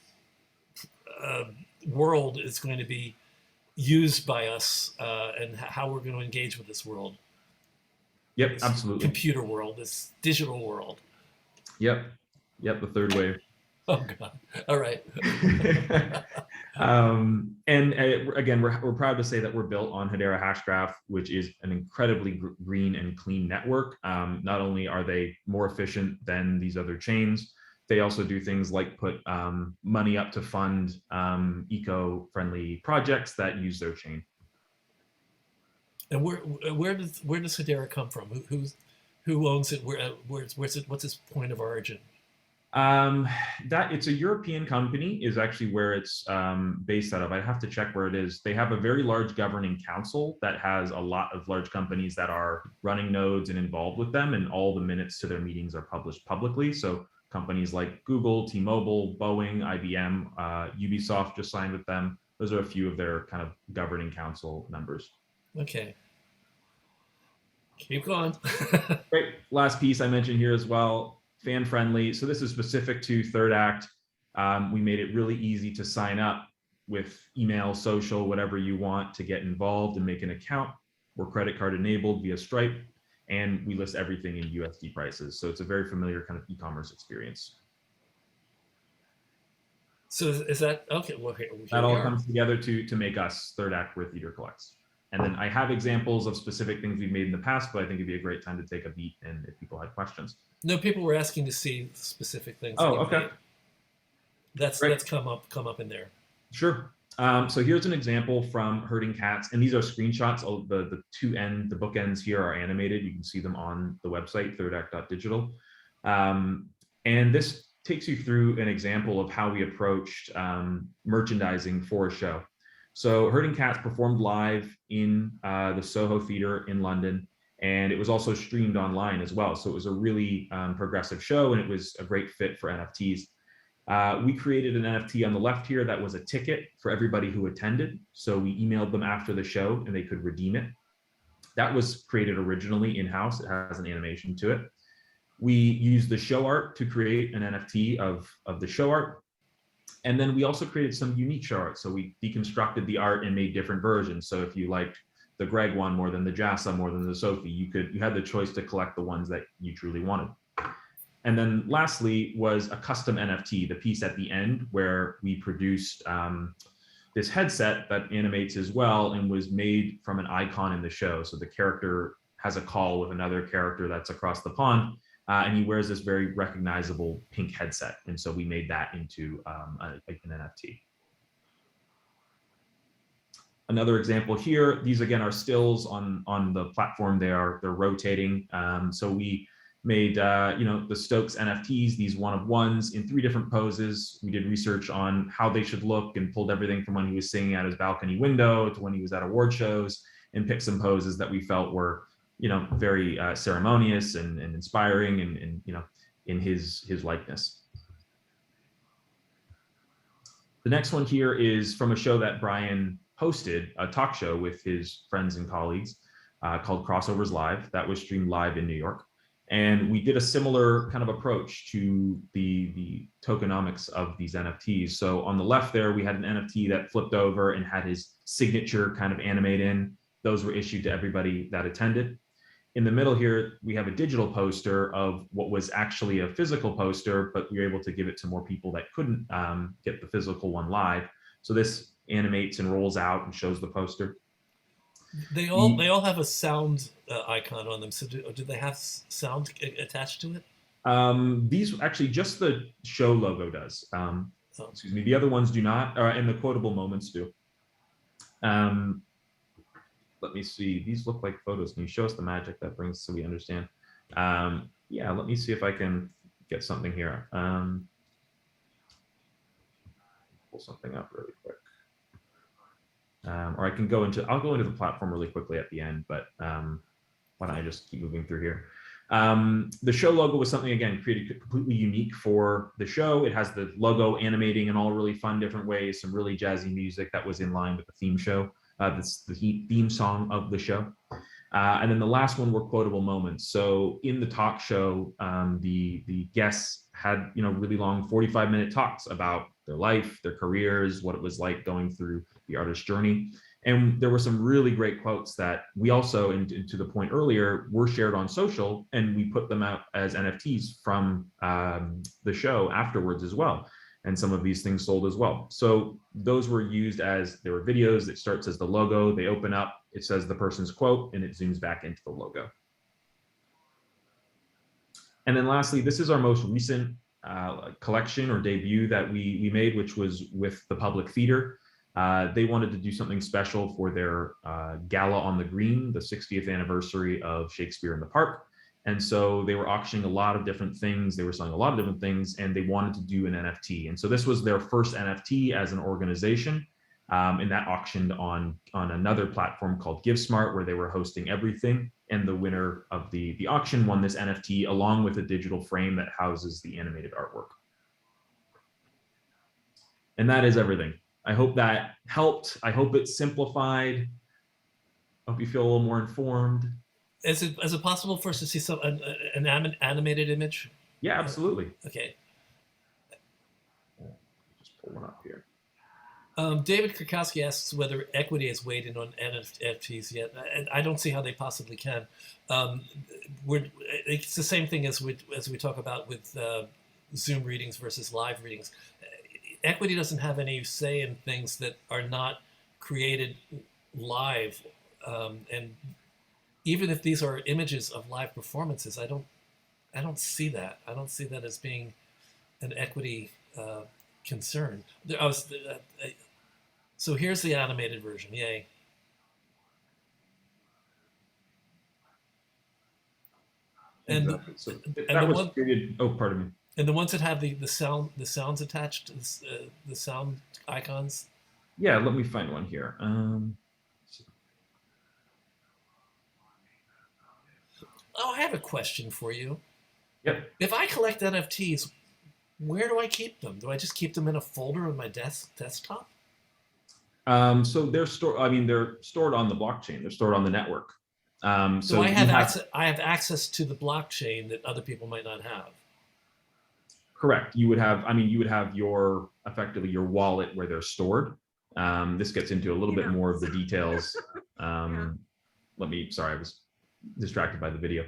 world is going to be used by us, and how we're going to engage with this world. Yep, this absolutely. Computer world, this digital world. Yep, the third wave. Oh God! All right. Again, we're proud to say that we're built on Hedera Hashgraph, which is an incredibly green and clean network. Not only are they more efficient than these other chains, they also do things like put money up to fund eco-friendly projects that use their chain. And where does Hedera come from? Who owns it? Where's it? What's its point of origin? That it's a European company is actually where it's based out of. I have to check where it is. They have a very large governing council that has a lot of large companies that are running nodes and involved with them, and all the minutes to their meetings are published publicly. So companies like Google, T-Mobile, Boeing, IBM, Ubisoft just signed with them. Those are a few of their kind of governing council members. Okay. Keep going. Great. Last piece I mentioned here as well. Fan friendly. So this is specific to Third Act. We made it really easy to sign up with email, social, whatever you want to get involved and make an account. We're credit card enabled via Stripe, and we list everything in USD prices. So it's a very familiar kind of e-commerce experience. So is that okay? Well, that all comes together to make us Third Act where theater collects. And then I have examples of specific things we've made in the past, but I think it'd be a great time to take a beat and if people had questions. No, people were asking to see specific things. Oh, okay. That's come up in there. Sure. So here's an example from Herding Cats, and these are screenshots. The bookends here are animated. You can see them on the website, thirdact.digital. And this takes you through an example of how we approached merchandising for a show. So Herding Cats performed live in the Soho Theatre in London, and it was also streamed online as well. So it was a really progressive show, and it was a great fit for NFTs. We created an NFT on the left here that was a ticket for everybody who attended. So we emailed them after the show and they could redeem it. That was created originally in-house. It has an animation to it. We used the show art to create an NFT of the show art. And then we also created some unique show art. So we deconstructed the art and made different versions. So if you liked the Greg one more than the Jassa, more than the Sophie, you had the choice to collect the ones that you truly wanted. And then lastly was a custom NFT, the piece at the end where we produced this headset that animates as well and was made from an icon in the show. So the character has a call with another character that's across the pond, and he wears this very recognizable pink headset. And so we made that into an NFT. Another example here, these again are stills on the platform. They're rotating. So we made the Stokes NFTs, these one-of-ones in 3 different poses. We did research on how they should look and pulled everything from when he was singing at his balcony window to when he was at award shows, and picked some poses that we felt were very ceremonious and inspiring and in his likeness. The next one here is from a show that Brian hosted, a talk show with his friends and colleagues called Crossovers Live. That was streamed live in New York. And we did a similar kind of approach to the tokenomics of these NFTs. So on the left there, we had an NFT that flipped over and had his signature kind of animate in. Those were issued to everybody that attended. In the middle here, we have a digital poster of what was actually a physical poster, but we were able to give it to more people that couldn't get the physical one live. So this animates and rolls out and shows the poster. They all have a sound icon on them. So do they have sound attached to it? These actually, just the show logo does. Excuse me. The other ones do not, and the quotable moments do. Let me see. These look like photos. Can you show us the magic that brings so we understand? Yeah, let me see if I can get something here. Pull something up really quick. Or I can go into, I'll go into the platform really quickly at the end, but why don't I just keep moving through here? The show logo was something, again, created completely unique for the show. It has the logo animating in all really fun different ways, some really jazzy music that was in line with the theme show. That's the theme song of the show. And then the last one were quotable moments. So in the talk show, the guests had really long 45-minute talks about their life, their careers, what it was like going through the artist journey. And there were some really great quotes that we also, and to the point earlier, were shared on social, and we put them out as NFTs from the show afterwards as well. And some of these things sold as well. So those were used as, there were videos that starts as the logo, they open up, it says the person's quote, and it zooms back into the logo. And then lastly, this is our most recent collection or debut that we made, which was with the Public Theater. They wanted to do something special for their Gala on the Green, the 60th anniversary of Shakespeare in the Park. And so they were auctioning a lot of different things. They were selling a lot of different things, and they wanted to do an NFT. And so this was their first NFT as an organization. And that auctioned on another platform called GiveSmart, where they were hosting everything. And the winner of the auction won this NFT along with a digital frame that houses the animated artwork. And that is everything. I hope that helped. I hope it simplified. I hope you feel a little more informed. Is it possible for us to see an animated image? Yeah, absolutely. Okay. Just pull one up here. David Krakowski asks whether equity has weighed in on NFTs yet. And I don't see how they possibly can. It's the same thing as we talk about with Zoom readings versus live readings. Equity doesn't have any say in things that are not created live, and even if these are images of live performances, I don't see that. I don't see that as being an equity concern. So here's the animated version. Yay! And exactly. So that was created. Oh, pardon me. And the ones that have the sounds attached, the sound icons. Yeah, let me find one here. Oh, I have a question for you. Yep. If I collect NFTs, where do I keep them? Do I just keep them in a folder on my desktop? So they're stored. I mean, they're stored on the blockchain. They're stored on the network. So I have access. I have access to the blockchain that other people might not have. Correct. You would have. I mean, you would have your effectively your wallet where they're stored. This gets into a little bit more of the details. Sorry, I was distracted by the video.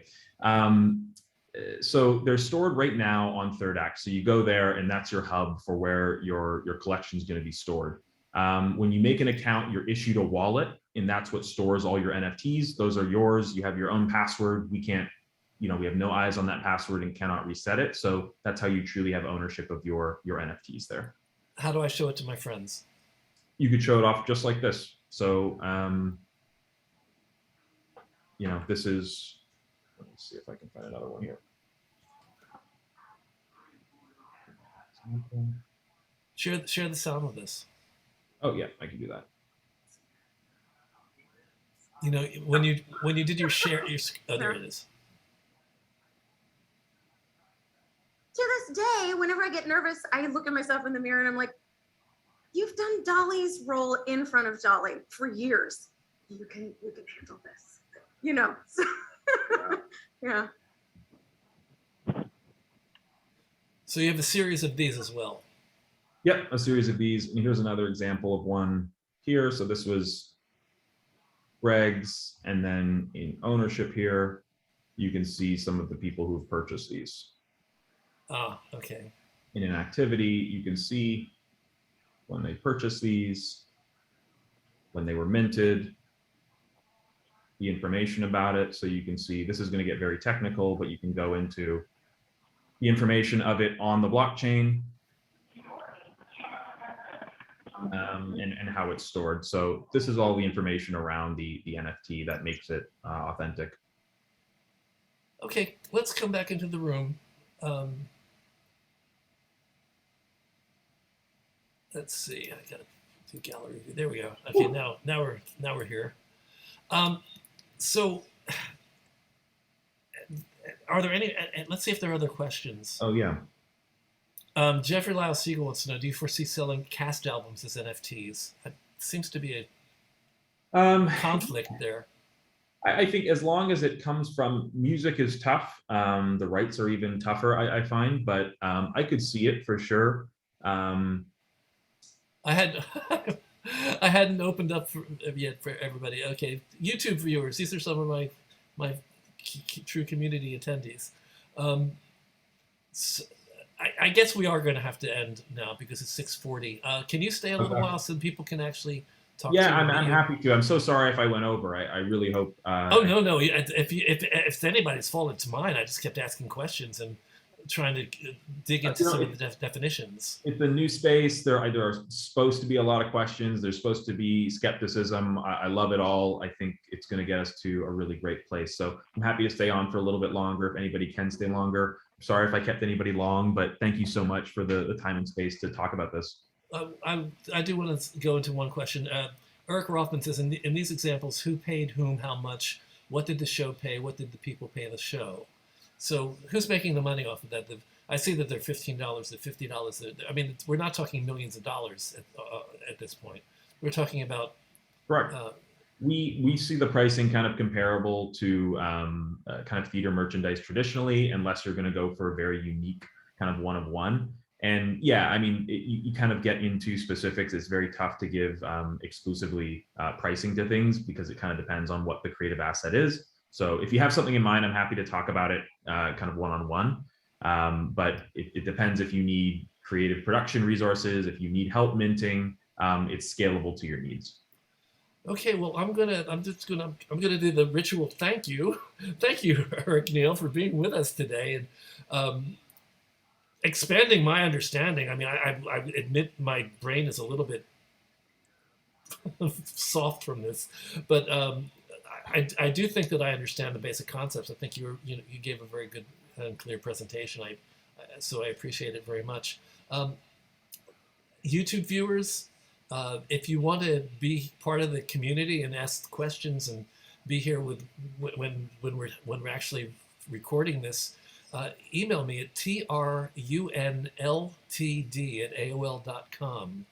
So they're stored right now on Third Act. So you go there, and that's your hub for where your collection is going to be stored. When you make an account, you're issued a wallet, and that's what stores all your NFTs. Those are yours. You have your own password. We can't, we have no eyes on that password and cannot reset it. So that's how you truly have ownership of your NFTs there. How do I show it to my friends? You could show it off just like this. So, this is, let me see if I can find another one here. Share the sound with us. Oh yeah, I can do that. You know, when you did your share, oh, there it is. To this day, whenever I get nervous, I look at myself in the mirror and I'm like, you've done Dolly's role in front of Dolly for years. You can handle this, you know. So, yeah. So you have a series of these as well. Yep, a series of these. And here's another example of one here. So this was Greg's, and then in ownership here, you can see some of the people who've purchased these. Ah, okay. In an activity, you can see when they purchased these, when they were minted, the information about it. So you can see, this is going to get very technical, but you can go into the information of it on the blockchain, and how it's stored. So this is all the information around the NFT that makes it authentic. Okay, let's come back into the room. Let's see. I gotta do gallery view. There we go. Okay, now we're here. So, are there any? Let's see if there are other questions. Oh yeah. Jeffrey Lyle Siegel wants to know: do you foresee selling cast albums as NFTs? That seems to be a conflict there. I think as long as it comes from music is tough. The rights are even tougher, I find, but I could see it for sure. I hadn't opened up yet for everybody. Okay, YouTube viewers, these are some of my true community attendees. So I guess we are going to have to end now because it's 6:40. Can you stay a little while so people can actually talk to you? Yeah, I'm happy to. I'm so sorry if I went over. I really hope. Oh no! If it's anybody's fault, it's mine. I just kept asking questions and trying to dig into some of the definitions. It's a new space. There are supposed to be a lot of questions. There's supposed to be skepticism. I love it all. I think it's going to get us to a really great place. So I'm happy to stay on for a little bit longer if anybody can stay longer. I'm sorry if I kept anybody long, but thank you so much for the time and space to talk about this. I do want to go into one question. Eric Rothman says, in these examples, who paid whom how much? What did the show pay? What did the people pay the show? So who's making the money off of that? I see that they're $15, they're $50. I mean, we're not talking millions of dollars at this point. We're talking about. Correct. We see the pricing kind of comparable to kind of theater merchandise traditionally, unless you're going to go for a very unique kind of one-of-one. And yeah, I mean, you kind of get into specifics. It's very tough to give exclusively pricing to things because it kind of depends on what the creative asset is. So if you have something in mind, I'm happy to talk about it kind of one-on-one. But it depends if you need creative production resources, if you need help minting, it's scalable to your needs. Okay, well, I'm gonna do the ritual. Thank you, Eric Neal, for being with us today and expanding my understanding. I mean, I admit my brain is a little bit soft from this, but I do think that I understand the basic concepts. I think you gave a very good and clear presentation. So I appreciate it very much. YouTube viewers, if you want to be part of the community and ask questions and be here when we're actually recording this, email me at trunltd@aol.com.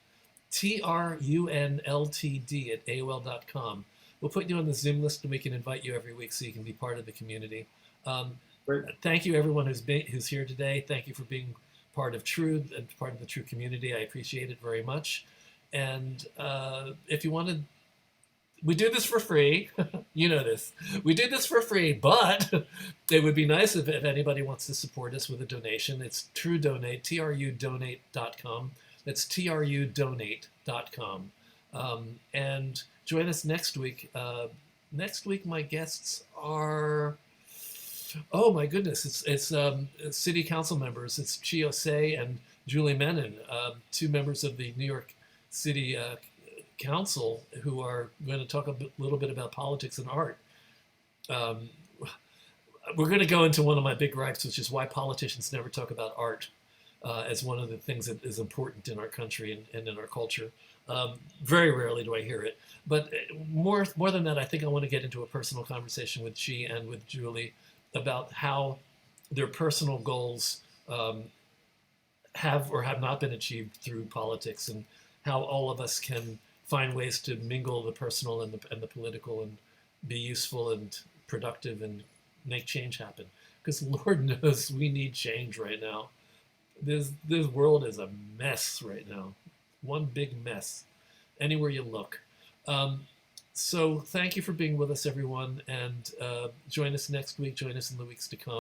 trunltd@aol.com. We'll put you on the Zoom list and we can invite you every week so you can be part of the community. Thank you everyone who's here today. Thank you for being part of True and part of the True community. I appreciate it very much. And if you want to, we do this for free. You know this. We do this for free, but it would be nice if anybody wants to support us with a donation. It's True Donate, trudonate.com. That's trudonate.com. And join us next week. Next week, my guests are, oh my goodness, it's city council members. It's Chio Say and Julie Menon, two members of the New York City Council who are going to talk a little bit about politics and art. We're going to go into one of my big gripes, which is why politicians never talk about art. as one of the things that is important in our country and in our culture. Very rarely do I hear it. But more than that, I think I want to get into a personal conversation with Chi and with Julie about how their personal goals have or have not been achieved through politics, and how all of us can find ways to mingle the personal and the political and be useful and productive and make change happen. Because Lord knows we need change right now. This world is a mess right now. One big mess anywhere you look. So thank you for being with us, everyone, and join us next week. Join us in the weeks to come.